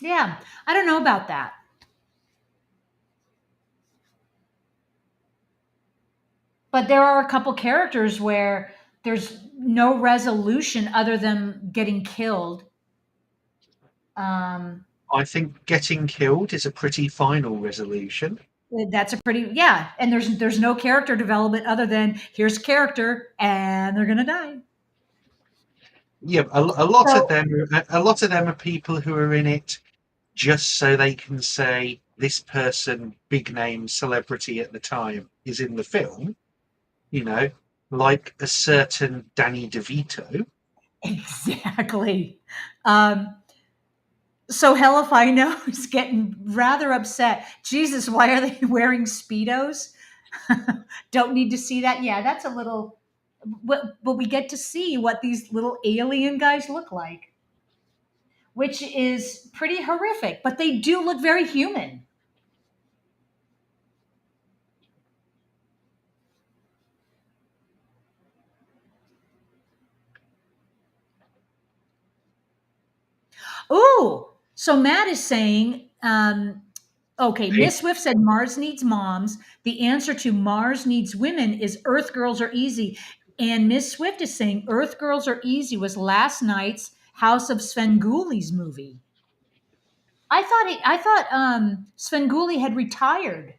Yeah, I don't know about that. But there are a couple characters where there's no resolution other than getting killed. Um, I think getting killed is a pretty final resolution. that's a pretty, yeah. And there's no character development other than here's character and they're gonna die. Yeah, a lot of So them, a lot of them are people who are in it just so they can say this person, big name celebrity at the time, is in the film. You know, like a certain Danny DeVito. exactly. Um, so Hellify is getting rather upset. Jesus, why are they wearing speedos? Don't need to see that. Yeah, that's a little. But we get to see what these little alien guys look like, which is pretty horrific. But they do look very human. Ooh, so Matt is saying, okay, They, Miss Swift said Mars needs moms. The answer to Mars needs women is Earth girls are easy. And Miss Swift is saying Earth girls are easy was last night's House of Svengooly's movie. I thought Svengooly had retired,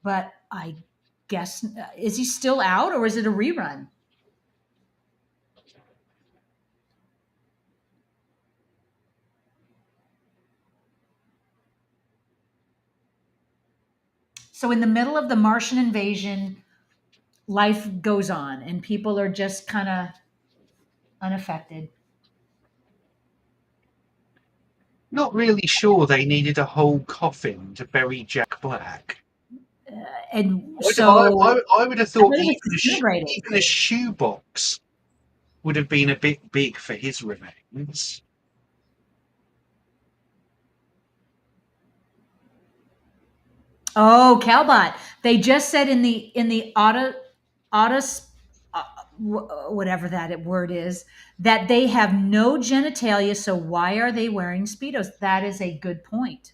but I guess is he still out or is it a rerun? So in the middle of the Martian invasion, life goes on and people are just kind of unaffected. not really sure they needed a whole coffin to bury Jack Black. And I'd, I, so I would have I thought bet he was disintegrated. even a shoebox would have been a bit big for his remains. Oh, Calbot. They just said in the autos whatever that word is that they have no genitalia. So why are they wearing speedos? That is a good point.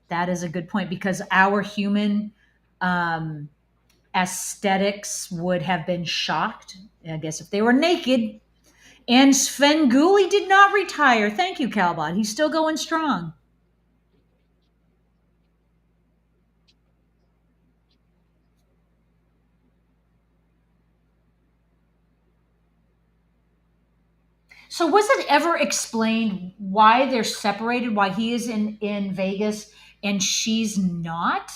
That is a good point because our human um, aesthetics would have been shocked. I guess if they were naked. And Svengooly did not retire. Thank you, Calbot. He's still going strong. So was it ever explained why they're separated? Why he is in Vegas and she's not?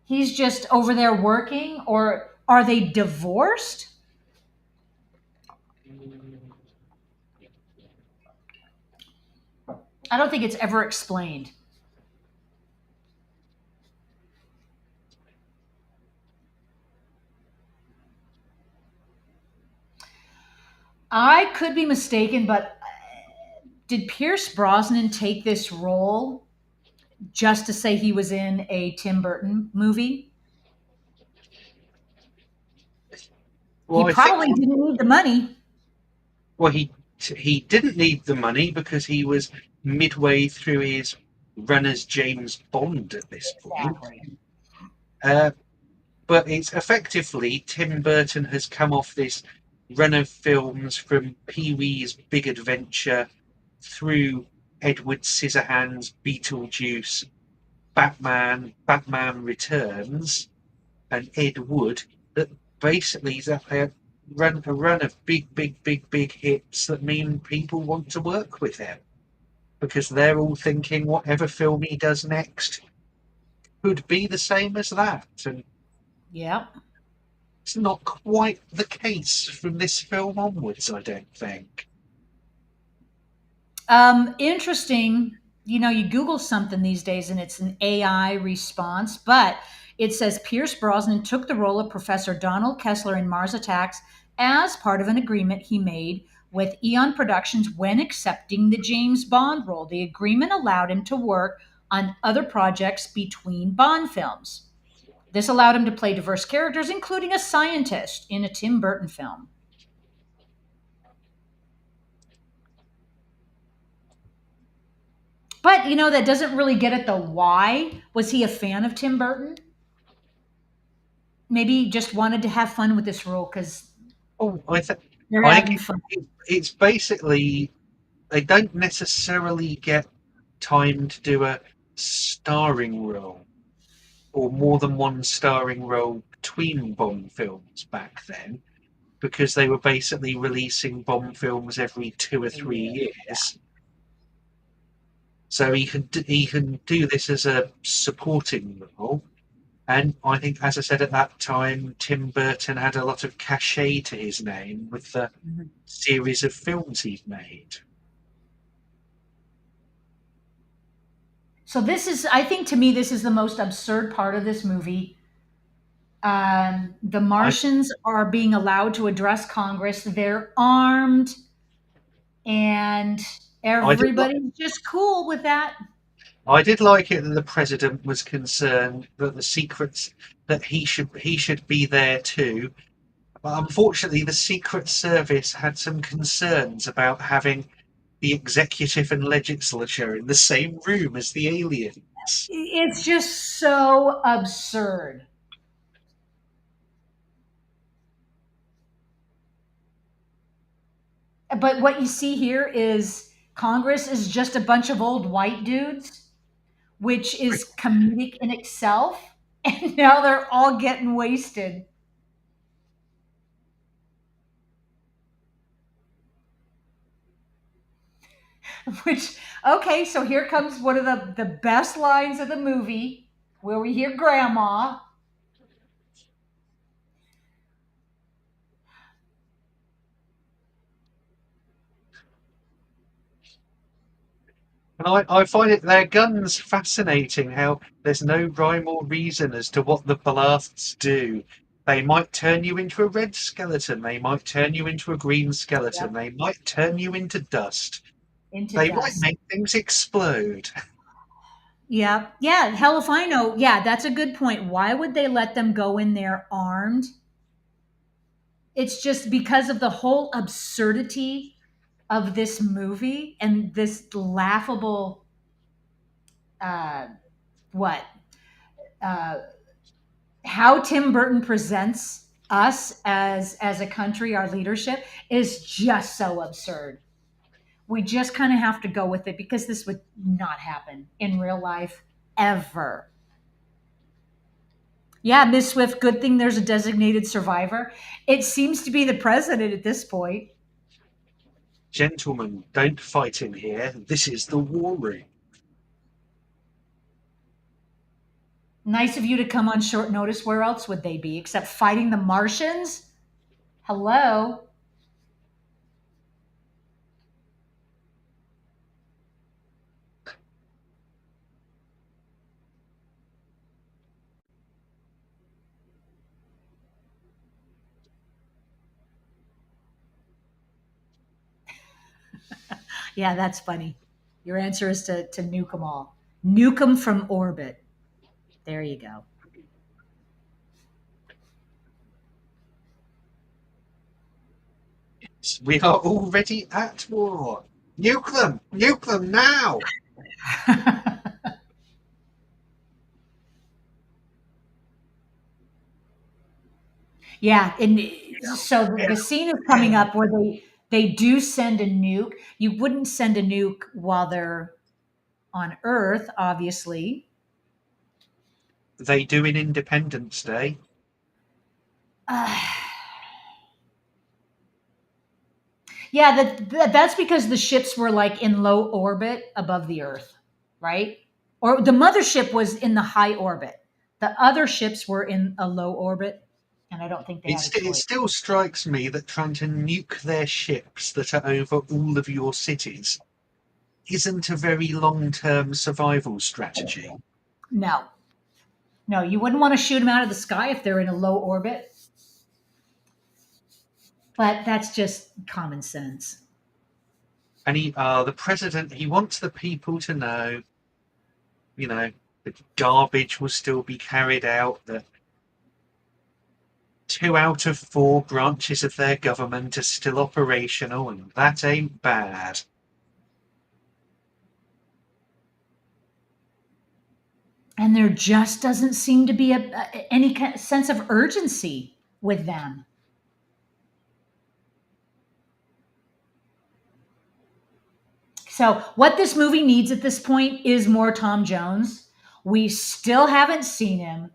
He's just over there working, or are they divorced? I don't think it's ever explained. I could be mistaken, but did Pierce Brosnan take this role just to say he was in a Tim Burton movie? He Well, I think probably didn't need the money. well he didn't need the money because he was midway through his run as James Bond at this point. Exactly. Uh, but it's effectively Tim Burton has come off this run of films from Pee Wee's Big Adventure through Edward Scissorhands, Beetlejuice, Batman Returns, and Ed Wood. That basically is a run of big hits that mean people want to work with him because they're all thinking whatever film he does next could be the same as that. And Yeah. it's not quite the case from this film onwards, I don't think. Interesting. You know, you Google something these days and it's an AI response, but it says Pierce Brosnan took the role of Professor Donald Kessler in Mars Attacks as part of an agreement he made with Eon Productions when accepting the James Bond role. The agreement allowed him to work on other projects between Bond films. This allowed him to play diverse characters, including a scientist in a Tim Burton film. But that doesn't really get at the why. Was he a fan of Tim Burton? Maybe he just wanted to have fun with this role because Oh, they're I think having fun. it's basically they don't necessarily get time to do a starring role or more than one starring role between Bond films back then because they were basically releasing Bond films every 2 or 3 years. So he can do this as a supporting role. And I think, as I said at that time, Tim Burton had a lot of cachet to his name with the Mhm. series of films he'd made. So this is, I think, to me, this is the most absurd part of this movie. The I Martians are being allowed to address Congress. They're armed, and I did everybody's just cool with that. I did like it that the president was concerned that the secrets that he should be there too. But unfortunately, the Secret Service had some concerns about having the executive and legislature in the same room as the aliens. It's just so absurd. But what you see here is Congress is just a bunch of old white dudes, which is comedic in itself. And now they're all getting wasted. Which, okay, so here comes one of the best lines of the movie where we hear Grandma. And I find it their guns fascinating how there's no rhyme or reason as to what the blasts do. They might turn you into a red skeleton, they might turn you into a green skeleton, Yep, they might turn you into dust, into they might dust. make things explode. Yeah, yeah. Hell if I know. Yeah, that's a good point. Why would they let them go in there armed? It's just because of the whole absurdity of this movie and this laughable uh, what uh, how Tim Burton presents us as a country, our leadership is just so absurd. We just kind of have to go with it because this would not happen in real life ever. Yeah, Miss Swift, good thing there's a designated survivor. It seems to be the president at this point. Gentlemen, don't fight in here. This is the war room. Nice of you to come on short notice. Where else would they be except fighting the Martians? Hello? Yeah, that's funny. Your answer is to nuke them all. Nuke them from orbit. There you go. We are already at war. Nuke them! Nuke them now! Yeah, and so the scene is coming up where they do send a nuke. You wouldn't send a nuke while they're on Earth, obviously. They do in Independence Day. Uh, yeah, that's because the ships were like in low orbit above the Earth, right? Or the mothership was in the high orbit. The other ships were in a low orbit, and I don't think they had a It choice. still strikes me that trying to nuke their ships that are over all of your cities isn't a very long term survival strategy. No, no, you wouldn't want to shoot them out of the sky if they're in a low orbit, but that's just common sense. And the president, he wants the people to know, that garbage will still be carried out, that 2 out of 4 branches of their government are still operational, and that ain't bad. And there just doesn't seem to be any sense of urgency with them. So, what this movie needs at this point is more Tom Jones. We still haven't seen him,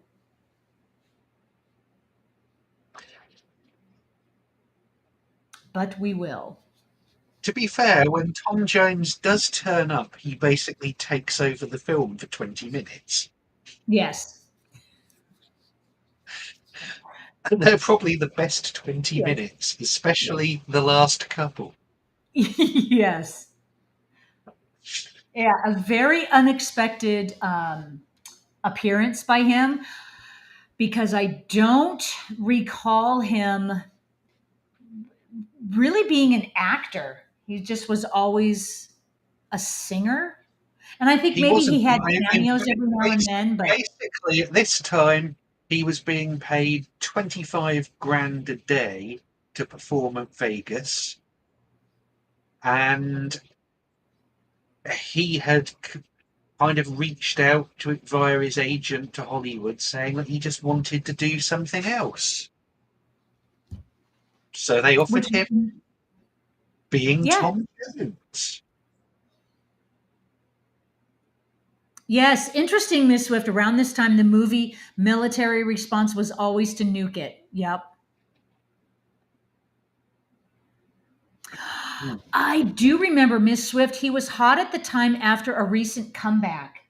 but we will. To be fair, when Tom Jones does turn up, he basically takes over the film for 20 minutes. Yes. And they're probably the best 20 Yes. minutes, especially the last couple. Yes. Yeah, a very unexpected appearance by him because I don't recall him really being an actor. He just was always a singer. And I think He maybe wasn't. he had cameos every now and then, but Basically, at this time, he was being paid 25 grand a day to perform at Vegas, and he had kind of reached out to it via his agent to Hollywood, saying that he just wanted to do something else. So they offered which him being yeah. Tom Jones. Yes, interesting, Miss Swift. Around this time, the movie military response was always to nuke it. Yep. Hmm. I do remember Miss Swift. He was hot at the time after a recent comeback.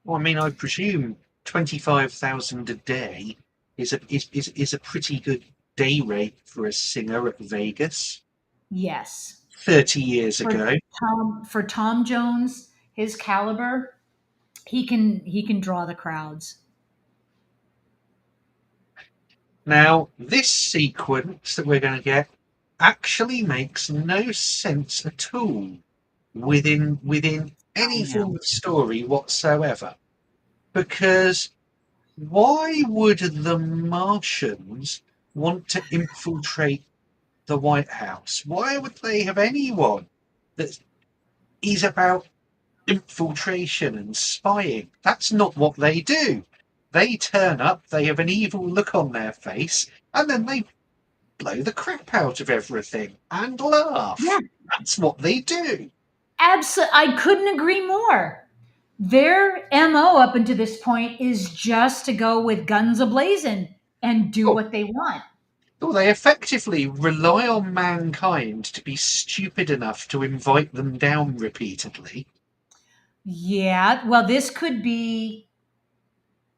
Well, I mean, I presume 25,000 a day is a pretty good day rate for a singer at Vegas. Yes. 30 years For ago. Tom Jones, his caliber, he can draw the crowds. Now, this sequence that we're going to get actually makes no sense at all within I any know. form of story whatsoever. Because why would the Martians want to infiltrate the White House? Why would they have anyone that is about infiltration and spying? That's not what they do. They turn up, they have an evil look on their face, and then they blow the crap out of everything and Yeah, laugh. That's what they do. absolutely. I couldn't agree more. Their MO up until this point is just to go with guns ablazing and do Oh, what they want. oh, they effectively rely on mankind to be stupid enough to invite them down repeatedly. Yeah, well, this could be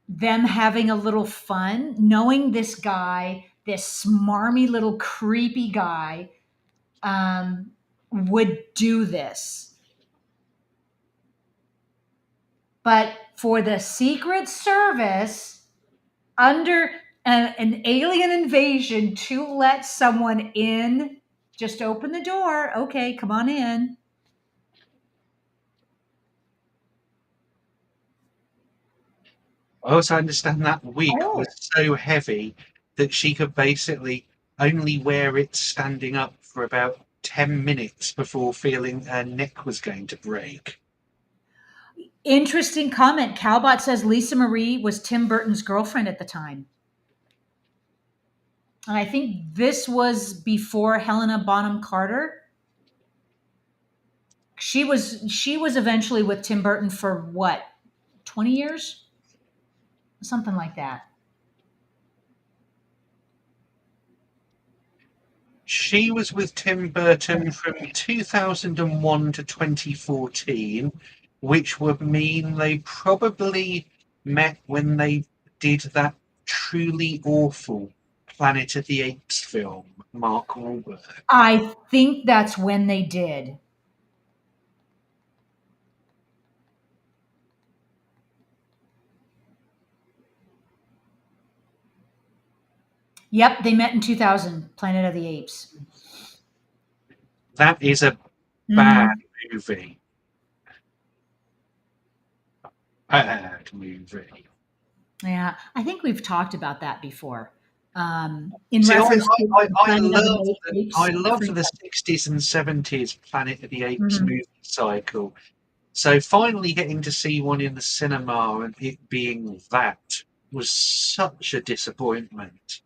them having a little fun, knowing this guy, this smarmy little creepy guy, would do this. But for the Secret Service, under an alien invasion, to let someone in, just open the door. Okay, come on in. I also understand that wig Oh, was so heavy that she could basically only wear it standing up for about 10 minutes before feeling her neck was going to break. interesting comment. Calbot says Lisa Marie was Tim Burton's girlfriend at the time. And I think this was before Helena Bonham Carter. She was eventually with Tim Burton for what, 20 years? Something like that. She was with Tim Burton from 2001 to 2014, which would mean they probably met when they did that truly awful Planet of the Apes film, Mark Wahlberg. I think that's when they did. Yep, they met in 2000, Planet of the Apes. That is a bad Hmm. movie. Bad movie. Yeah, I think we've talked about that before. In See, reference to Planet of the I Apes. love the 60s and 70s Planet of the Apes Mhm. movie cycle. So finally getting to see one in the cinema and it being that was such a disappointment.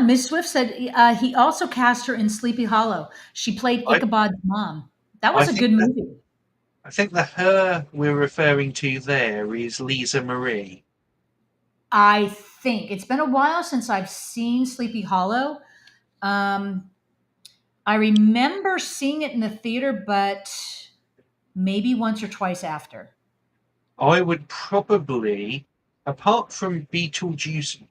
Miss Swift said he also cast her in Sleepy Hollow. She played I, Ichabod's mom. That I was a think good that movie. I think the her we're referring to there is Lisa Marie. I think it's been a while since I've seen Sleepy Hollow. Um, I remember seeing it in the theater, but maybe once or twice after. I would probably, apart from Beetlejuice,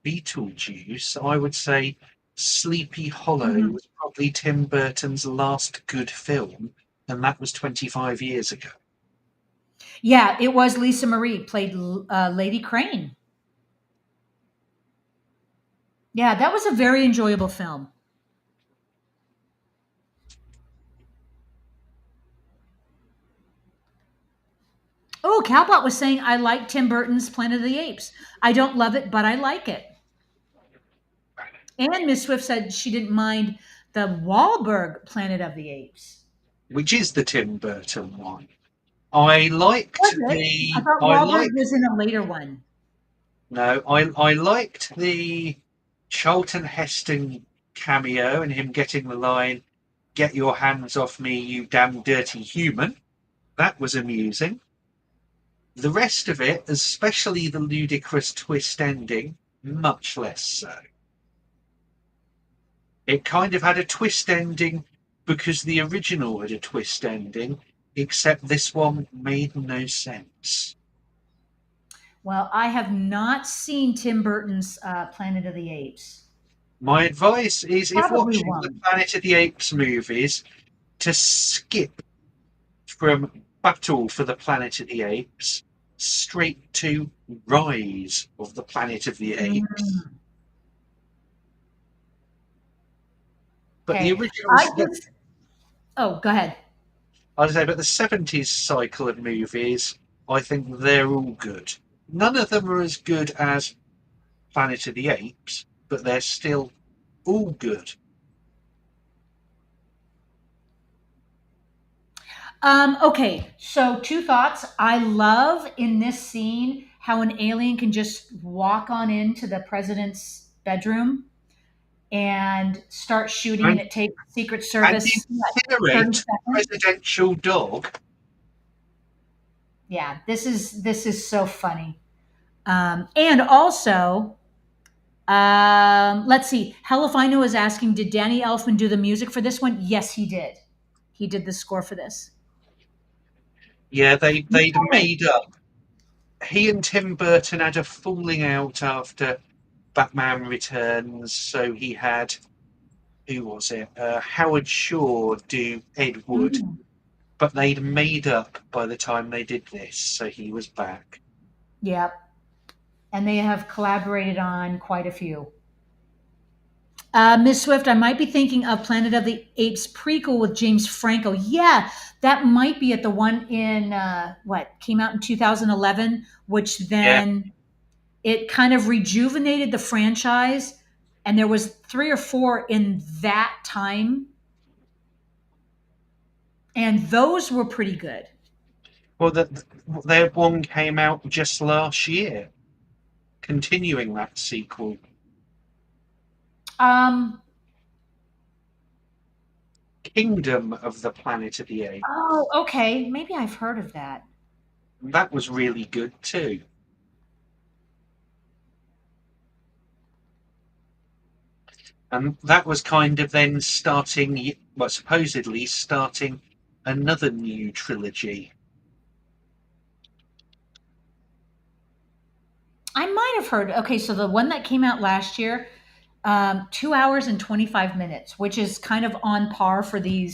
I would say Sleepy Hollow Mhm. was probably Tim Burton's last good film, and that was 25 years ago. Yeah, it was Lisa Marie played Lady Crane. Yeah, that was a very enjoyable film. Oh, Cowbot was saying I like Tim Burton's Planet of the Apes. I don't love it, but I like it. And Miss Swift said she didn't mind the Wahlberg Planet of the Apes. Which is the Tim Burton one. I Was liked it? I the thought I Wahlberg liked was in a later one. no, I liked the Charlton Heston cameo and him getting the line, "Get your hands off me, you damn dirty human." That was amusing. The rest of it, especially the ludicrous twist ending, much less so. It kind of had a twist ending because the original had a twist ending, except this one made no sense. Well, I have not seen Tim Burton's Planet of the Apes. My advice is if Probably watching the won't. Planet of the Apes movies, to skip from Battle for the Planet of the Apes straight to Rise of the Planet of the Apes. Mm, But the okay. I originals, just, oh, go ahead. I'd say, but the 70s cycle of movies, I think they're all good. None of them are as good as Planet of the Apes, but they're still all good. Okay, so two thoughts. I love in this scene how an alien can just walk on into the president's bedroom and start shooting, and And, it takes Secret and Service what, 30 incinerate the seconds. presidential dog. Yeah, this is so funny. And also, let's see. Hellafino is asking, did Danny Elfman do the music for this one? Yes, he did. He did the score for this. Yeah, they'd made up. He and Tim Burton had a falling out after Batman Returns, so he had who was it? Howard Shaw do Ed Wood, Mhm. but they'd made up by the time they did this, so he was back. Yep. And they have collaborated on quite a few. Miss Swift, I might be thinking of Planet of the Apes prequel with James Franco. Yeah, that might be at the one in what came out in 2011, which Yeah. then it kind of rejuvenated the franchise. And there was three or four in that time, and those were pretty good. Well, their one came out just last year, continuing that sequel. Um, Kingdom of the Planet of the Apes. oh, okay, maybe I've heard of that. That was really good too. And that was kind of then starting, well, supposedly starting another new trilogy. I might have heard. Okay, so the one that came out last year, 2 hours and 25 minutes, which is kind of on par for the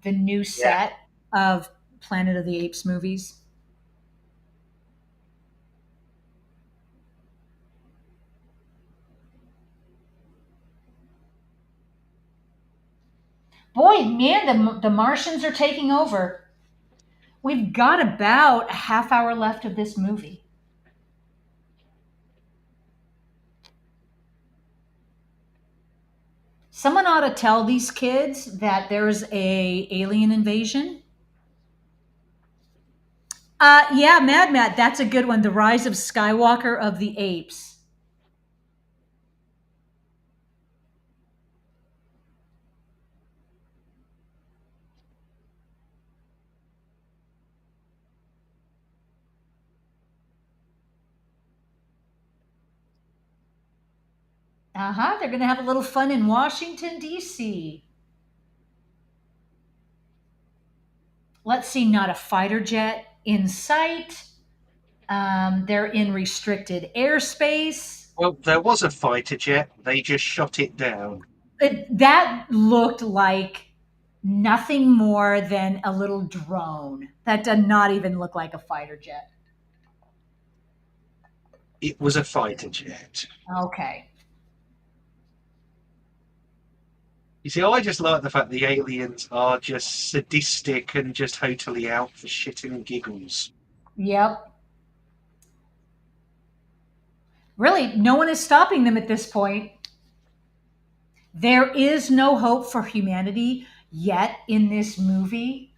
new Yeah. set of Planet of the Apes movies. Boy, man, the Martians are taking over. We've got about a half hour left of this movie. Someone ought to tell these kids that there's a alien invasion. Yeah, Mad Matt, that's a good one. The Rise of Skywalker of the Apes. Uh-huh. They're going to have a little fun in Washington, D.C. Let's see, not a fighter jet in sight. They're in restricted airspace. Well, there was a fighter jet. They just shot it down. That looked like nothing more than a little drone. That did not even look like a fighter jet. It was a fighter jet. Okay. You see, I just like the fact the aliens are just sadistic and just totally out for shit and giggles. Yep. Really, no one is stopping them at this point. There is no hope for humanity yet in this movie.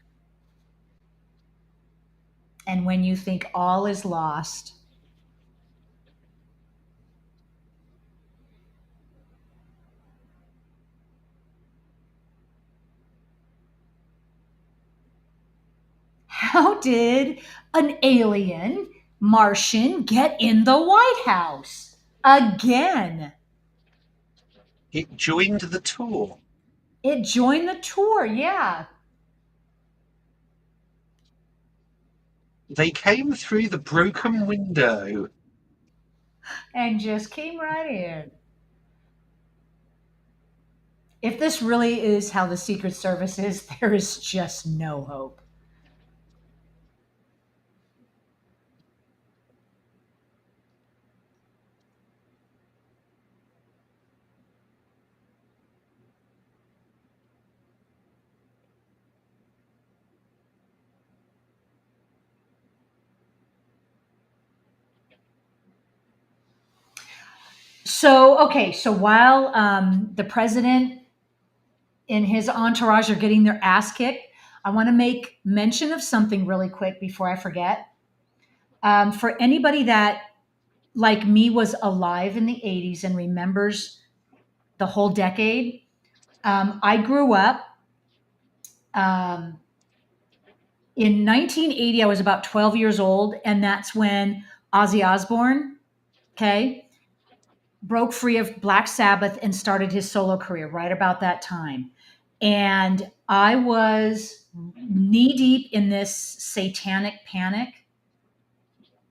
And when you think all is lost, how did an alien Martian get in the White House? Again, It joined the tour. it joined the tour, yeah, They came through the broken window. and just came right in. If this really is how the Secret Service is, there is just no hope. So while the president and his entourage are getting their ass kicked, I want to make mention of something really quick before I forget. For anybody that, like me, was alive in the 80s and remembers the whole decade, I grew up um, in 1980. I was about 12 years old, and that's when Ozzy Osbourne, okay, broke free of Black Sabbath and started his solo career right about that time. And I was knee deep in this satanic panic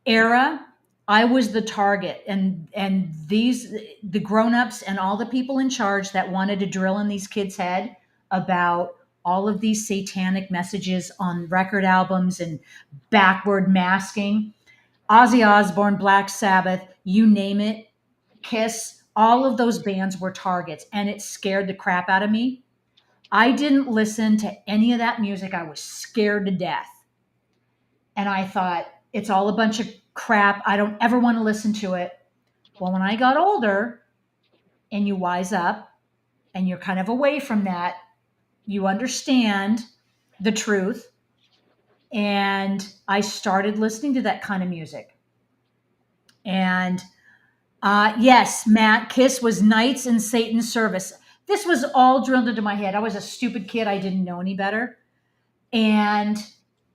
era. I was the target, and these the grown-ups and all the people in charge that wanted to drill in these kids' head about all of these satanic messages on record albums and backward masking. Ozzy Osbourne, Black Sabbath, you name it, Kiss, all of those bands were targets, and it scared the crap out of me. I didn't listen to any of that music. I was scared to death. And I thought, it's all a bunch of crap. I don't ever want to listen to it. Well, when I got older and you wise up and you're kind of away from that, you understand the truth. And I started listening to that kind of music. And yes, Matt, Kiss was Knights in Satan's Service. This was all drilled into my head. I was a stupid kid. I didn't know any better. And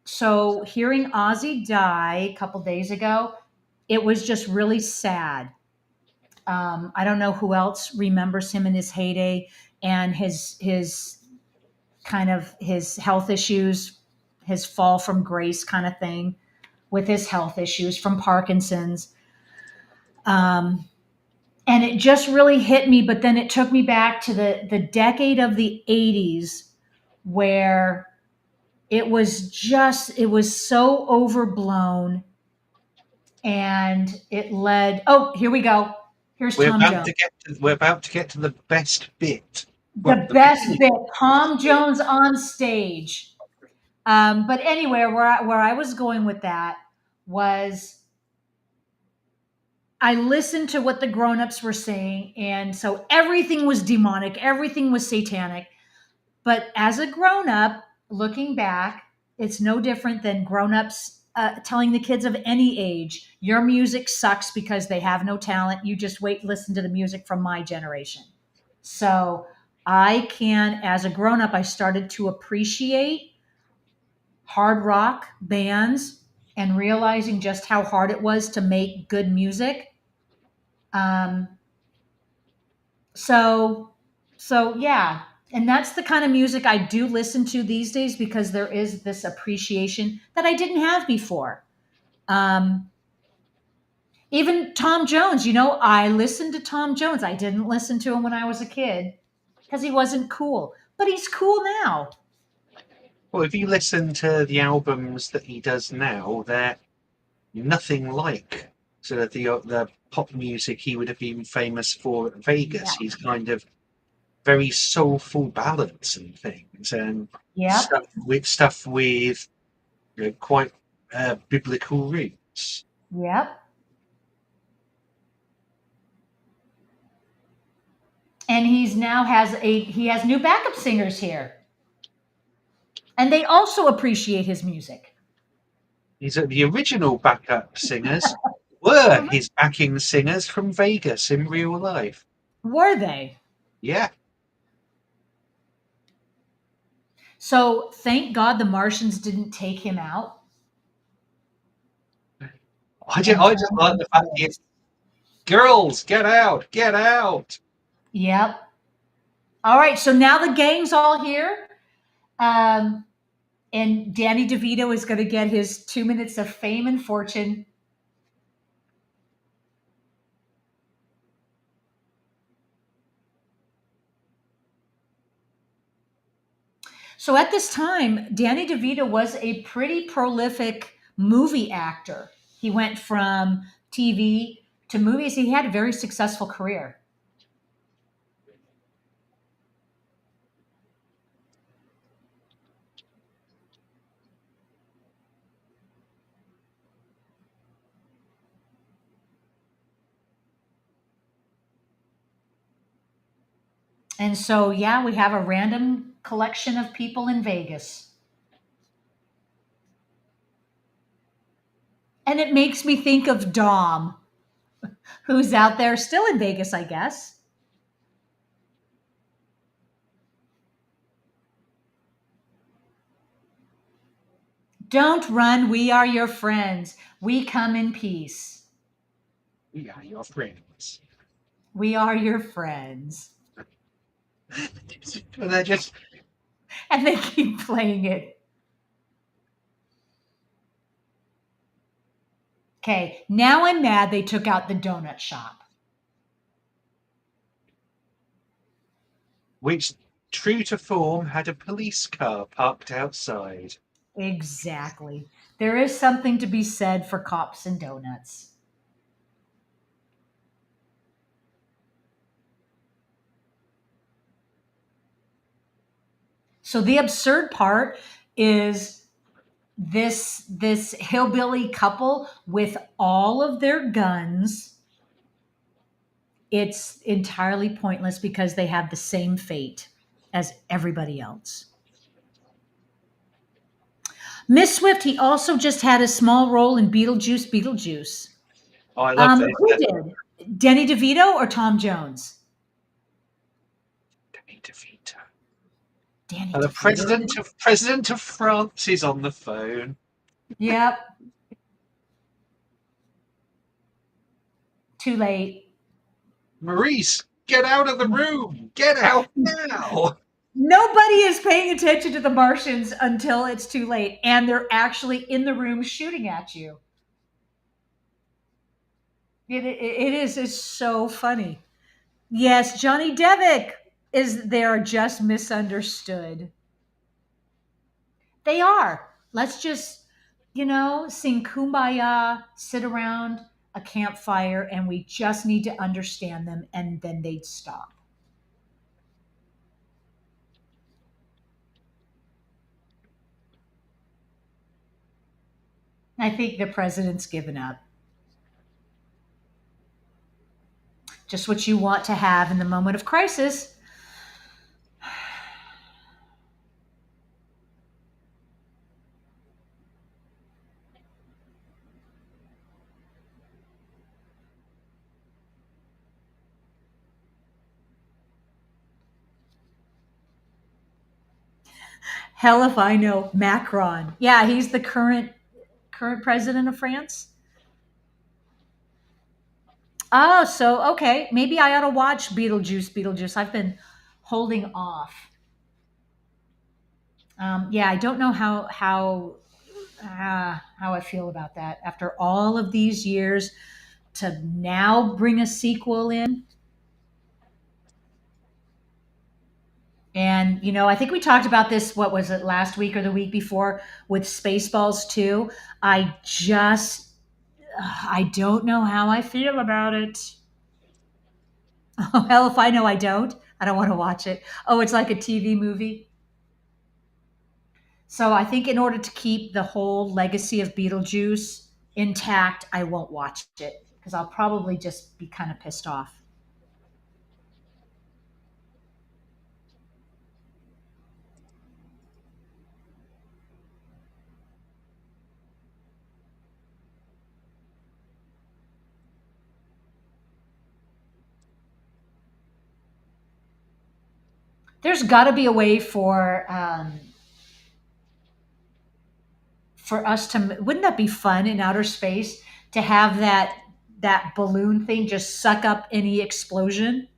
so hearing Ozzy die a couple days ago, it was just really sad. I don't know who else remembers him in his heyday and his kind of his health issues, his fall from grace kind of thing with his health issues from Parkinson's. Um, and it just really hit me. But then it took me back to the decade of the 80s where it was so overblown, and it led, oh, here we go. Here's Tom Jones. We're about to get to the best bit. Well, The best bit, Tom Jones on stage. But anyway, where I was going with that was I listened to what the grown-ups were saying, and so everything was demonic, everything was satanic. But as a grown-up, looking back, it's no different than grown-ups telling the kids of any age, your music sucks because they have no talent. You just wait, listen to the music from my generation. So I can, as a grown-up, I started to appreciate hard rock bands and realizing just how hard it was to make good music. Um, so yeah, and that's the kind of music I do listen to these days because there is this appreciation that I didn't have before. Um, Even Tom Jones, I listened to Tom Jones. I didn't listen to him when I was a kid because he wasn't cool, but he's cool now. Well, if you listen to the albums that he does now, they're nothing like sort of the pop music he would have been famous for at Vegas. Yeah. He's kind of very soulful ballads and things, and Yep. stuff with quite biblical roots. Yep. And he has new backup singers here, and they also appreciate his music. The original backup singers were his backing singers from Vegas in real life. Were they? Yeah, So thank God the Martians didn't take him out and I turn just him like the into fact that ghosts. girls, get out, get out. Yep. All right. So now the gang's all here. Um, and Danny DeVito is going to get his 2 minutes of fame and fortune. So at this time, Danny DeVito was a pretty prolific movie actor. He went from TV to movies. He had a very successful career. And so, yeah, we have a random collection of people in Vegas. And it makes me think of Dom, who's out there still in Vegas, I guess. Don't run. We are your friends. We come in peace. We are your friends. We are your friends. And they're just And they keep playing it. Okay, now I'm mad they took out the donut shop. which, true to form, had a police car parked outside. Exactly. There is something to be said for cops and donuts. So the absurd part is this hillbilly couple with all of their guns. It's entirely pointless because they have the same fate as everybody else. Miss Swift, he also just had a small role in Beetlejuice. Oh, I love this. Who did? Danny DeVito or Tom Jones? Danny DeVito. Danny And the DeVito. president of France is on the phone. Yep. Too late. Maurice, get out of the room! Get out now! Nobody is paying attention to the Martians until it's too late, and they're actually in the room shooting at you. It is it's so funny. Yes, Johnny Devick is there just misunderstood. They are. Let's just, sing kumbaya, sit around a campfire, and we just need to understand them, and then they'd stop. I think the president's given up. Just what you want to have in the moment of crisis. Hell if I know. Macron. Yeah, he's the current president of France. Oh, so okay. Maybe I ought to watch Beetlejuice. Beetlejuice. I've been holding off. Yeah, I don't know how I feel about that after all of these years to now bring a sequel in. And I think we talked about this. What was it, last week or the week before, with Spaceballs 2? I just I don't know how I feel about it. Oh, hell if I know. I don't want to watch it. Oh, it's like a TV movie. So I think in order to keep the whole legacy of Beetlejuice intact, I won't watch it because I'll probably just be kind of pissed off. There's got to be a way for us to. Wouldn't that be fun in outer space to have that balloon thing just suck up any explosion?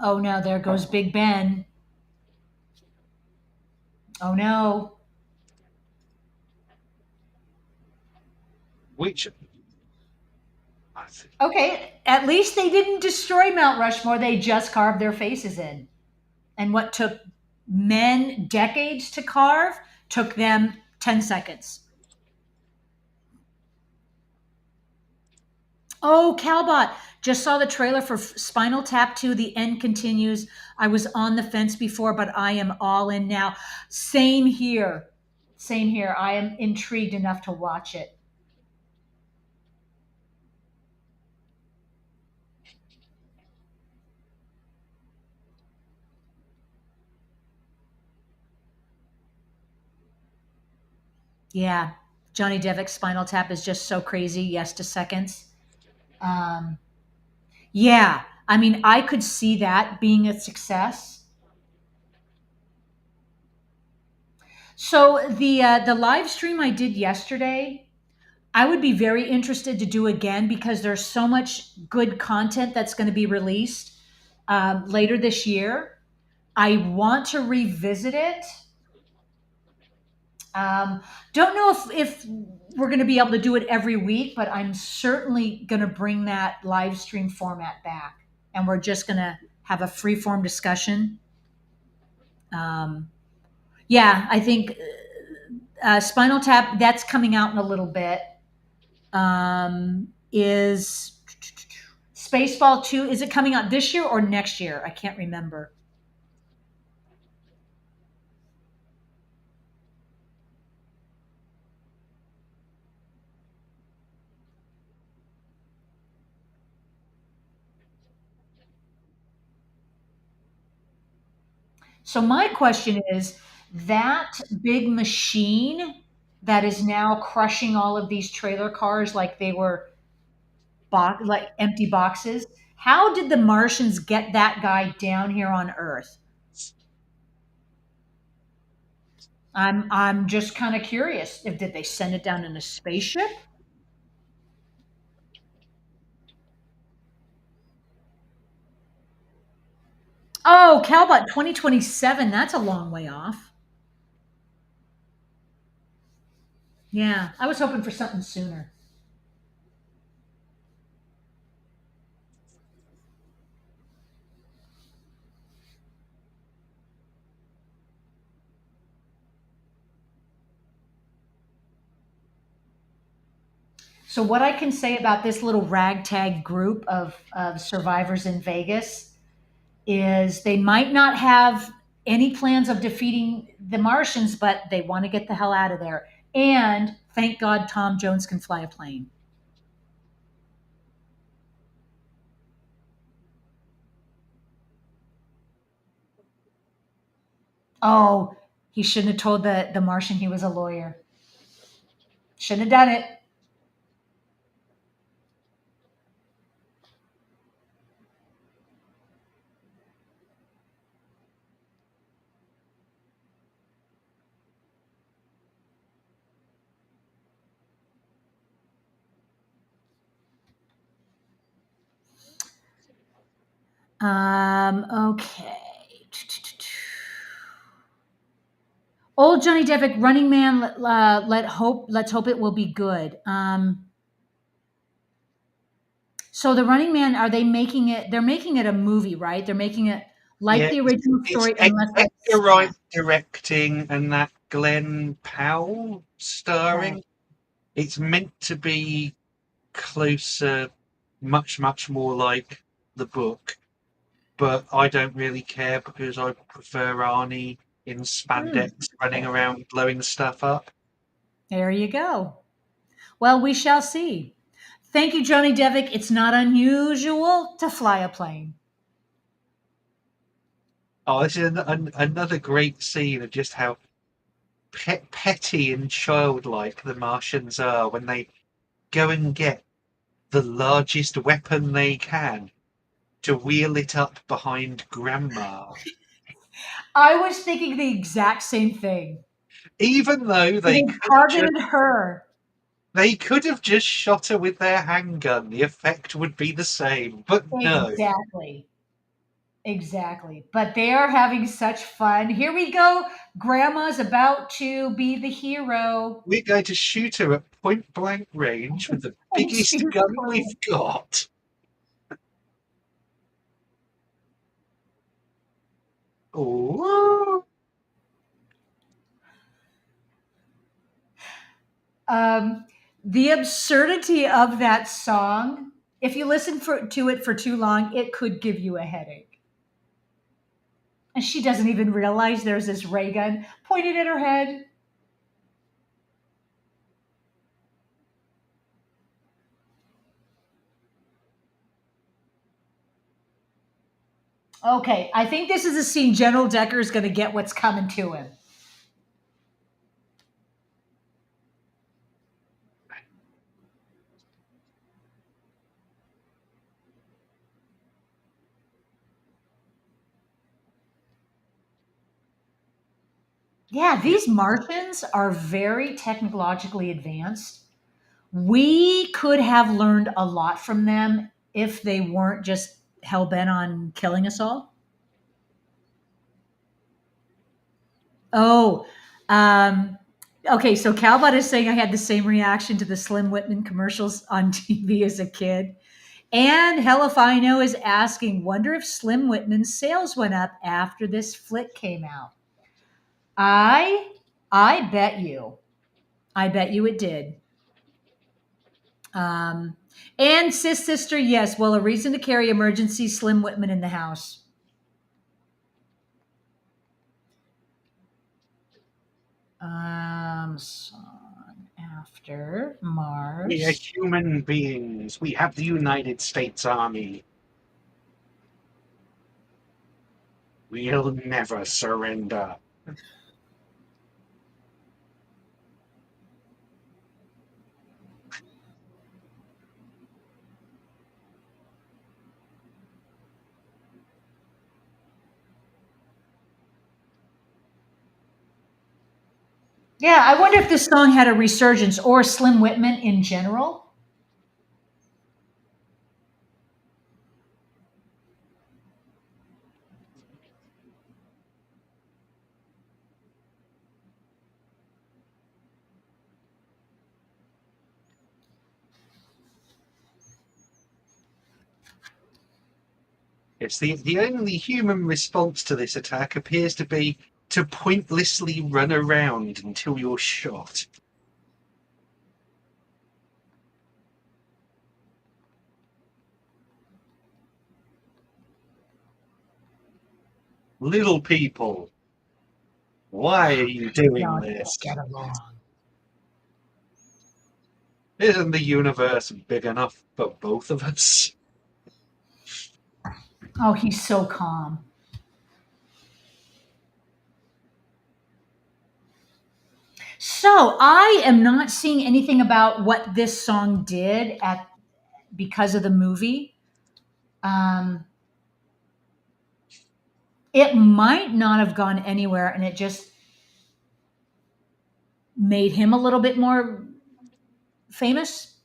Oh no, there goes Big Ben. Oh no. Which Okay, at least they didn't destroy Mount Rushmore. They just carved their faces in. And what took men decades to carve took them 10 seconds. Oh, Calbot, just saw the trailer for Spinal Tap 2. The end continues. I was on the fence before, but I am all in now. Same here. Same here. I am intrigued enough to watch it. Yeah. Johnny Devick's Spinal Tap is just so crazy. Yes to seconds. Um, yeah. I mean, I could see that being a success. So the live stream I did yesterday, I would be very interested to do again because there's so much good content that's going to be released later this year. I want to revisit it. Um, don't know if we're going to be able to do it every week, but I'm certainly going to bring that live stream format back, and we're just going to have a free form discussion. Um, yeah, I think Spinal Tap, that's coming out in a little bit. Is Spaceball 2, is it coming out this year or next year? I can't remember. So my question is, that big machine that is now crushing all of these trailer cars like they were like empty boxes, how did the Martians get that guy down here on Earth? I'm just kind of curious. If did they send it down in a spaceship? Oh, Calbot 2027, that's a long way off. Yeah, I was hoping for something sooner. So, what I can say about this little ragtag group of survivors in Vegas is they might not have any plans of defeating the Martians, but they want to get the hell out of there. And thank God Tom Jones can fly a plane. Oh, he shouldn't have told the Martian he was a lawyer. Shouldn't have done it. Okay. Old Johnny Depp, Running Man. Let's hope it will be good. So the Running Man, are they making it? They're making it a movie, right? They're making it like Yeah, the original it's story, unless I Edgar Wright snap. directing and that Glenn Powell Okay. starring. It's meant to be closer, much more like the book, but I don't really care because I prefer Arnie in Hmm. spandex running around blowing stuff up. There you go. Well, we shall see. Thank you, Johnny Devick. It's not unusual to fly a plane. Oh, this is another great scene of just how petty and childlike the Martians are when they go and get the largest weapon they can to wheel it up behind Grandma, I was thinking the exact same thing. even though They targeted her. they could have just shot her with their handgun. The effect would be the same, but no. Exactly. Exactly. But they are having such fun. Here we go. Grandma's about to be the hero. We're going to shoot her at point blank range with the And biggest she's gun we've playing. got. Oh, Um, the absurdity of that song, if you listen to it for too long, it could give you a headache. And she doesn't even realize there's this ray gun pointed at her head. Okay, I think this is a scene General Decker is going to get what's coming to him. Yeah, yeah. these Martians are very technologically advanced. We could have learned a lot from them if they weren't just hell bent on killing us all. Oh, um, okay. So Calbot is saying I had the same reaction to the Slim Whitman commercials on TV as a kid. And Hell if I Know is asking, wonder if Slim Whitman's sales went up after this flick came out. I I bet you. I bet you it did. Um, and sis sister, yes. Well, a reason to carry emergency Slim Whitman in the house. Song after We are Mars. human beings. We have the United States Army. We'll never surrender. Yeah, I wonder if this song had a resurgence or Slim Whitman in general. It's the only human response to this attack appears to be to pointlessly run around until you're shot. Little people, why are you doing Y'all this? just get along. Isn't the universe big enough for both of us? Oh, he's so calm. So I am not seeing anything about what this song did at because of the movie. Um, it might not have gone anywhere, and it just made him a little bit more famous.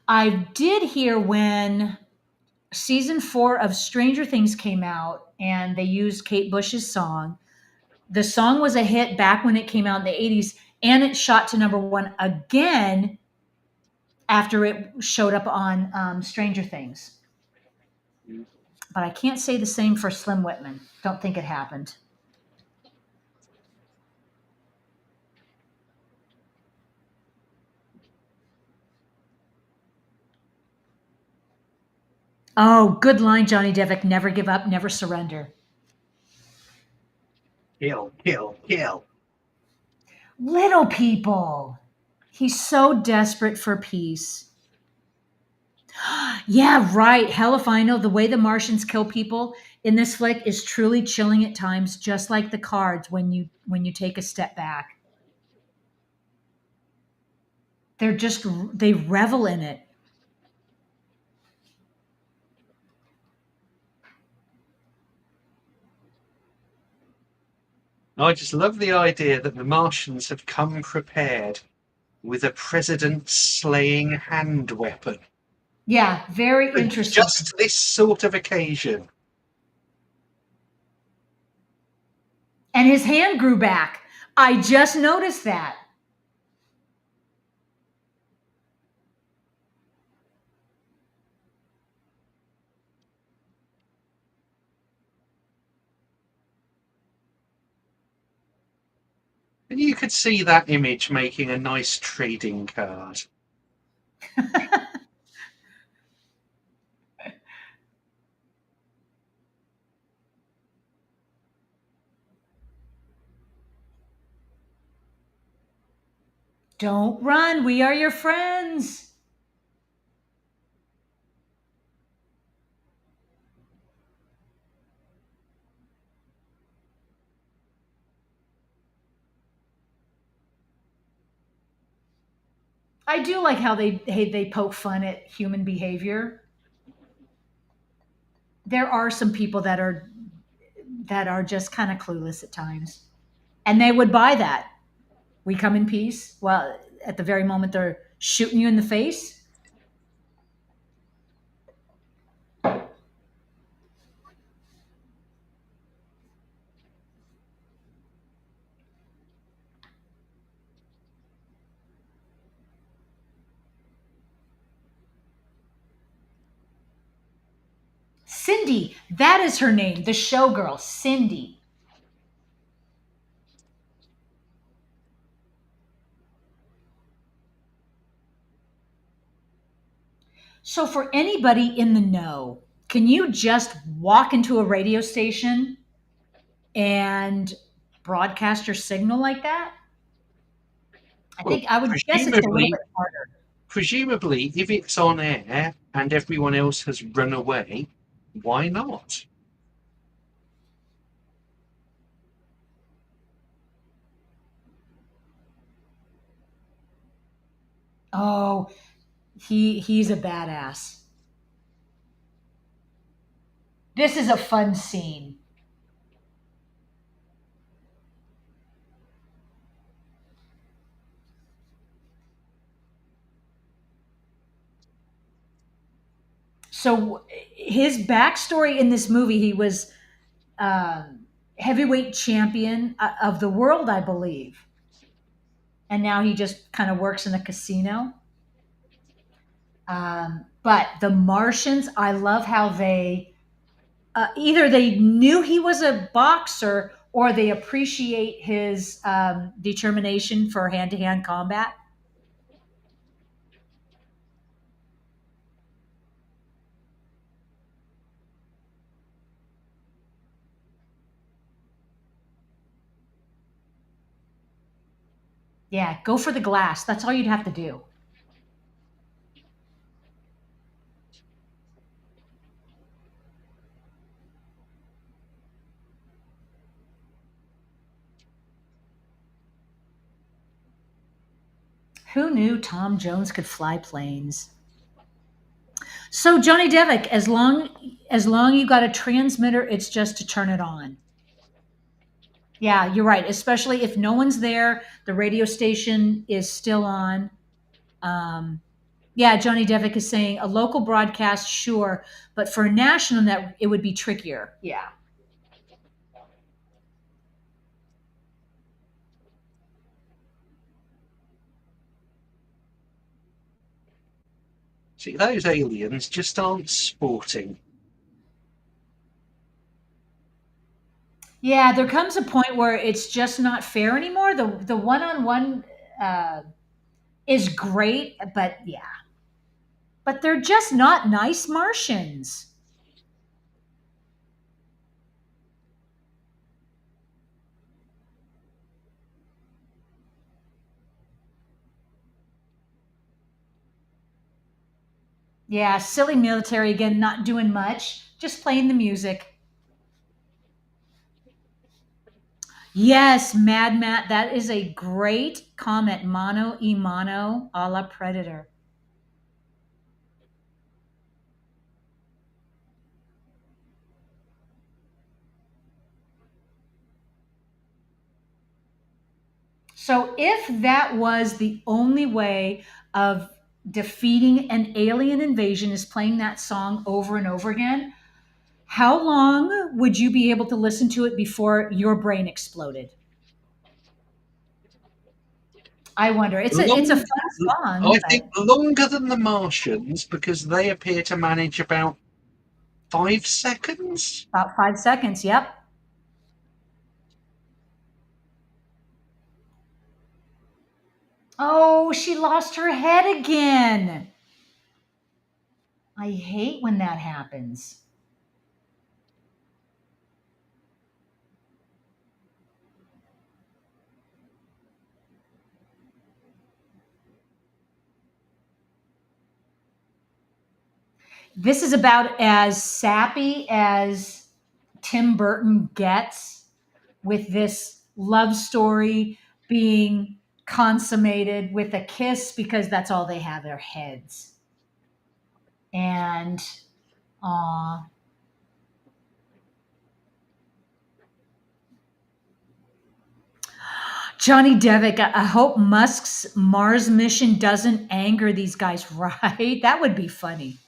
I did hear when season 4 of Stranger Things came out and they used Kate Bush's song. The song was a hit back when it came out in the 80s, and it shot to number one again after it showed up on Stranger Things. But I can't say the same for Slim Whitman. Don't think it happened. Oh, good line, Johnny Devick. Never give up, never surrender. Kill, kill, kill. Little people. He's so desperate for peace. Yeah, right. Hell if I know. The way the Martians kill people in this flick is truly chilling at times, just like the cards when you take a step back. They revel in it. I just love the idea that the Martians have come prepared with a president slaying hand weapon Yeah, very for interesting. just this sort of occasion. And his hand grew back. I just noticed that. And you could see that image making a nice trading card. Don't run. We are your friends. I do like how they poke fun at human behavior. There are some people that are just kind of clueless at times, and they would buy that. We come in peace. Well, at the very moment they're shooting you in the face. Cindy, that is her name, the showgirl, Cindy. So, for anybody in the know, can you just walk into a radio station and broadcast your signal like that? I Well, think I would guess it's a little presumably, bit harder. presumably, if it's on air and everyone else has run away, why not? Oh, he's a badass. This is a fun scene. So his backstory in this movie, he was heavyweight champion of the world, I believe, and now he just kind of works in a casino. But the Martians, I love how they either they knew he was a boxer or they appreciate his determination for hand-to-hand combat. Yeah, go for the glass. That's all you'd have to do. Who knew Tom Jones could fly planes? So Johnny Devick, as long you got a transmitter, it's just to turn it on. Yeah, you're right. Especially if no one's there, the radio station is still on. Um, yeah, Johnny Devick is saying a local broadcast, sure, but for a national net, it would be trickier. Yeah. See, those aliens just aren't sporting. Yeah, there comes a point where it's just not fair anymore. The one on one is great, but yeah, but they're just not nice Martians. Yeah, silly military again, not doing much, just playing the music. Yes, Mad Matt, that is a great comment. Mono e mono a la Predator. So, if that was the only way of defeating an alien invasion, is playing that song over and over again, how long would you be able to listen to it before your brain exploded? I wonder. It's a Long, fun song, I think but longer than the Martians because they appear to manage about 5 seconds. about 5 seconds. Yep. Oh, she lost her head again. I hate when that happens. This is about as sappy as Tim Burton gets with this love story being consummated with a kiss because that's all they have their heads. And Johnny Devick, I hope Musk's Mars mission doesn't anger these guys, right? That would be funny.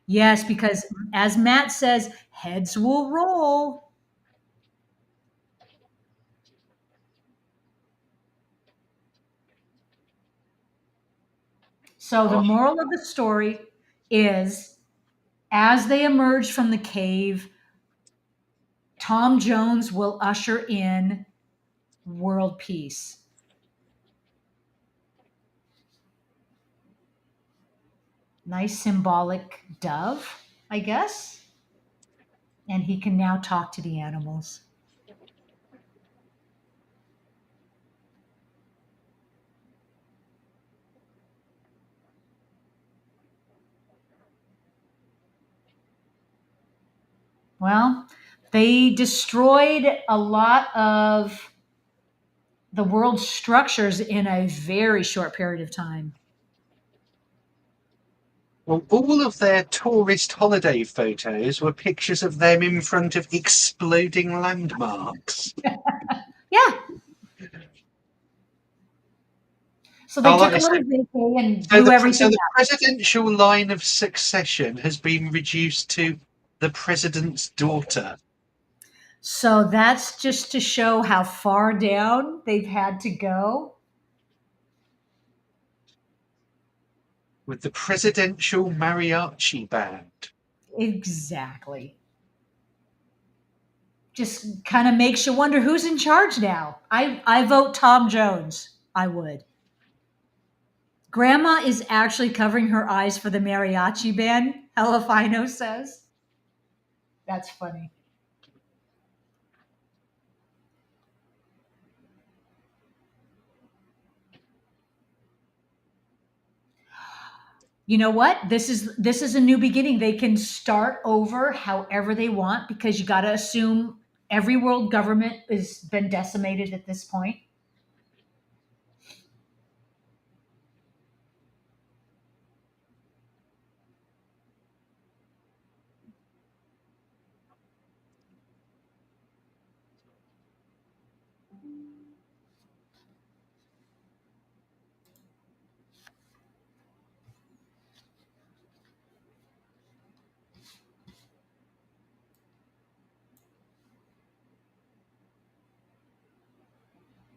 Yes, because as Matt says, heads will roll. So the Oh, moral of the story is as they emerge from the cave, Tom Jones will usher in world peace. Nice symbolic dove, I guess. And he can now talk to the animals. Well, they destroyed a lot of the world's structures in a very short period of time. well, all of their tourist holiday photos were pictures of them in front of exploding landmarks. Yeah. So they Oh, like took I a little said, vacay and so blew so everything the up. presidential line of succession has been reduced to the president's daughter, So that's just to show how far down they've had to go. with the presidential mariachi band. Exactly. Just kind of makes you wonder who's in charge now. I vote Tom Jones. I would. Grandma is actually covering her eyes for the mariachi band, Helafino says. That's funny. You know what? This is a new beginning. They can start over however they want because you got to assume every world government has been decimated at this point.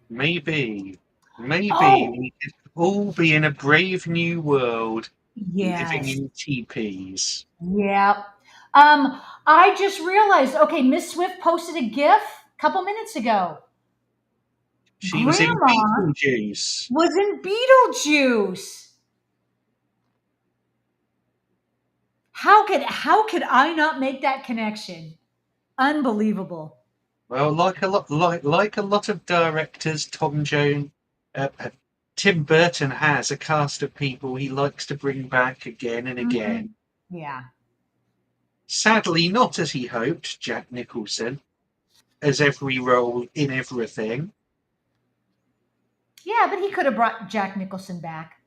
Maybe, maybe Oh, we could all be in a brave new world, living yes. in teepees. Yeah. I just realized, okay, Miss Swift posted a GIF a couple minutes ago. She was in Grandma Beetlejuice. was in Beetlejuice. How could I not make that connection? Unbelievable. Well, like a lot of directors, Tim Burton has a cast of people he likes to bring back again and Mhm. again. Yeah. Sadly, not as he hoped, Jack Nicholson, as every role in everything. Yeah, but he could have brought Jack Nicholson back.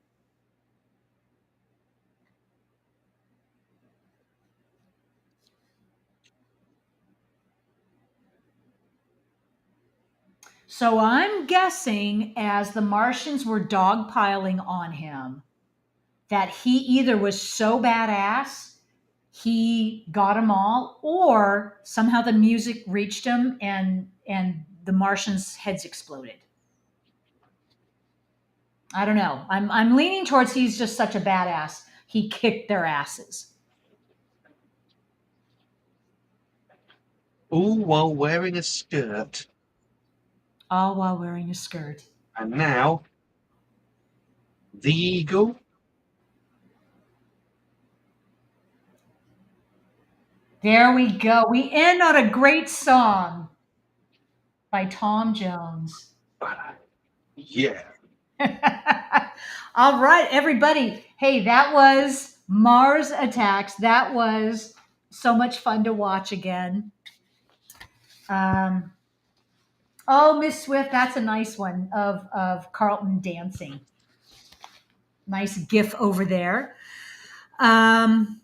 So I'm guessing as the Martians were dogpiling on him, that he either was so badass he got them all, or somehow the music reached him and the Martians' heads exploded. I don't know. I'm leaning towards he's just such a badass. He kicked their asses, All while wearing a skirt. all while wearing a skirt. And now, the eagle. There we go. We end on a great song by Tom Jones. Yeah. All right, everybody. Hey, that was Mars Attacks. That was so much fun to watch again. Um, oh, Miss Swift, that's a nice one of Carlton dancing. Nice gif over there. Um,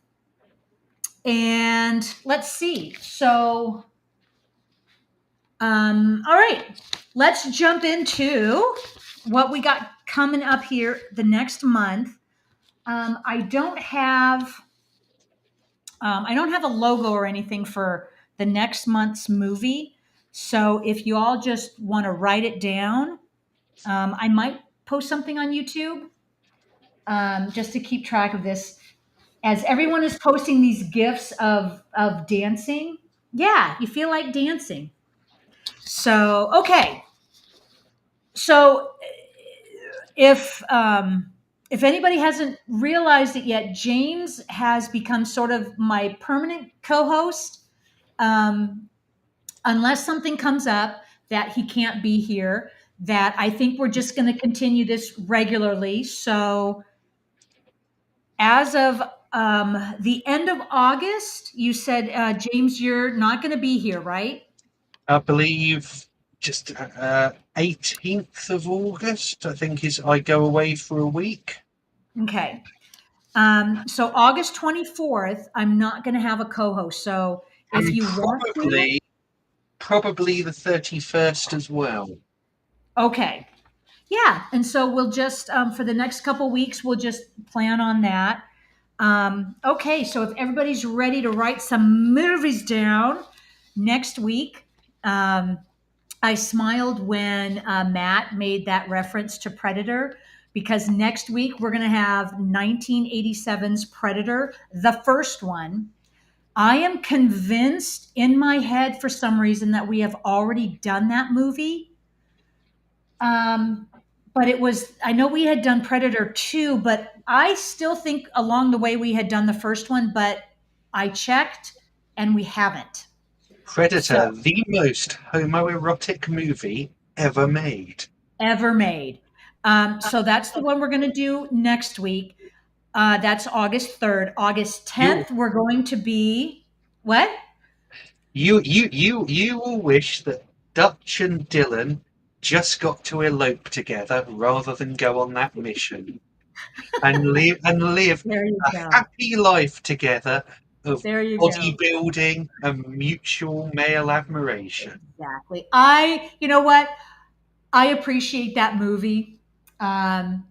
and let's see. So, all right, let's jump into what we got coming up here the next month. I don't have a logo or anything for the next month's movie. So if you all just want to write it down, I might post something on YouTube just to keep track of this. As everyone is posting these gifs of dancing, yeah, you feel like dancing. So okay, so if anybody hasn't realized it yet, James has become sort of my permanent co-host. Um, unless something comes up that he can't be here, that I think we're just going to continue this regularly. So as of the end of August, you said, James, you're not going to be here, right? I believe just 18th of August, I think is I go away for a week. Okay. So August 24th, I'm not going to have a co-host. So if And you want to, probably the 31st as well. okay. Yeah. And so we'll just, for the next couple weeks, we'll just plan on that. Okay, so if everybody's ready to write some movies down next week, I smiled when Matt made that reference to Predator because next week we're going to have 1987's Predator, the first one. I am convinced in my head for some reason that we have already done that movie. Um, but I know we had done Predator 2, but I still think along the way we had done the first one, but I checked and we haven't. So, Predator, the most homoerotic movie ever made. ever made. So that's the one we're going to do next week. That's August 3rd. August You 10th, we're going to be what? you will wish that Dutch and Dylan just got to elope together rather than go on that mission and live There you a go. happy life together of There you go. bodybuilding and mutual male admiration. Exactly. You know what? I appreciate that movie. Um,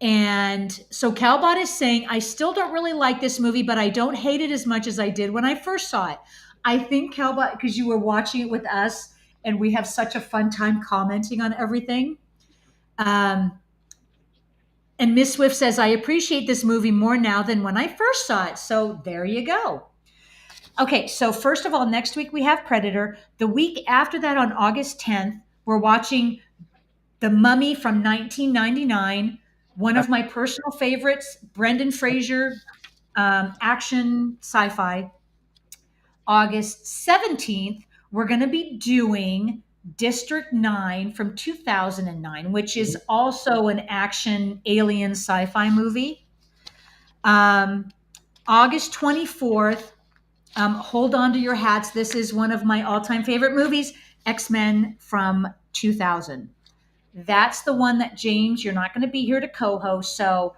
and so Calbot is saying, I still don't really like this movie, but I don't hate it as much as I did when I first saw it. I think Calbot, because you were watching it with us and we have such a fun time commenting on everything. Um, and Miss Swift says, I appreciate this movie more now than when I first saw it. So there you go. Okay, so first of all, next week we have Predator. The week after that, on August 10th, we're watching The Mummy from 1999, one Uh, of my personal favorites, Brendan Fraser, action sci fi. August 17th, we're going to be doing District 9 from 2009, which is also an action alien sci fi movie. Um, August 24th, hold on to your hats. This is one of my all time favorite movies, X Men from 2000. That's the one that James, you're not going to be here to co host. So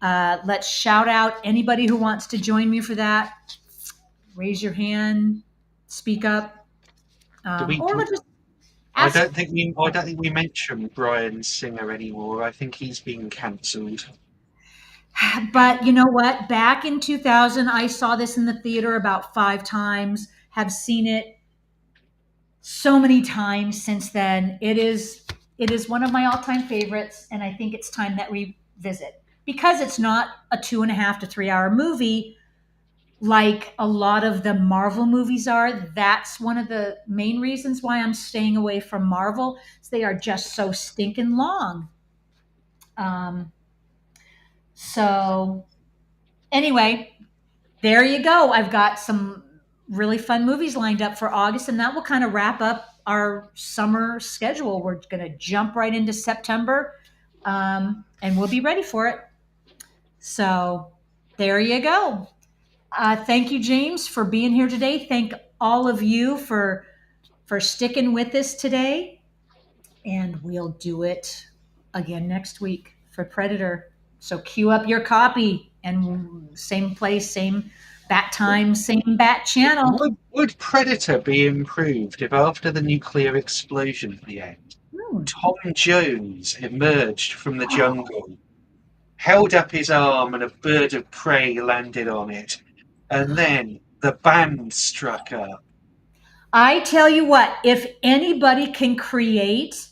let's shout out anybody who wants to join me for that. Raise your hand, speak up, do we? or let's just I ask. don't think we. I don't think we mention Brian Singer anymore. I think he's been cancelled. But you know what? Back in 2000, I saw this in the theater about 5 times, have seen it so many times since then. It is one of my all-time favorites, and I think it's time that we visit because it's not a 2.5 to 3 hour movie like a lot of the Marvel movies are. That's one of the main reasons why I'm staying away from Marvel. Is they are just so stinking long. Um, so anyway, there you go. I've got some really fun movies lined up for August, and that will kind of wrap up our summer schedule. We're going to jump right into September, and we'll be ready for it. So there you go. Thank you, James, for being here today. Thank all of you for sticking with us today, and we'll do it again next week for Predator. So queue up your copy, and same place, same bat time, same bat channel. Would Predator be improved if, after the nuclear explosion at the end, Hmm. Tom Jones emerged from the jungle, held up his arm, and a bird of prey landed on it, and then the band struck up? I tell you what, if anybody can create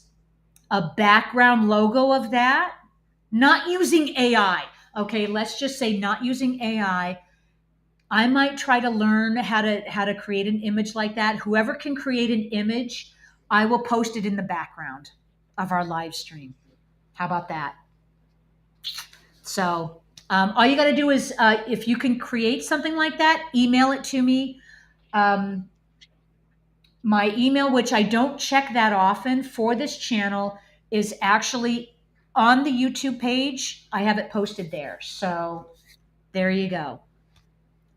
a background logo of that, not using AI, okay, let's just say not using I might try to learn how to create an image like that. Whoever can create an image, I will post it in the background of our live stream. How about that? So all you got to do is, if you can create something like that, email it to me. Um, my email, which I don't check that often for this channel, is actually on the YouTube page. I have it posted there. So there you go.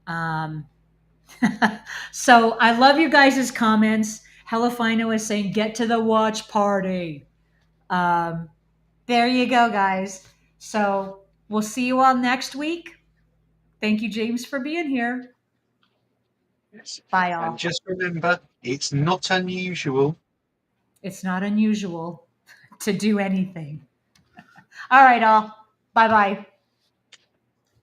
Um, so I love you guys' comments. Helafino is saying, get to the watch party. Um, there you go, guys. So we'll see you all next week. Thank you, James, for being here. Yes. Bye, And all. just remember, it's not unusual. It's not unusual to do anything. All right, all. Bye bye.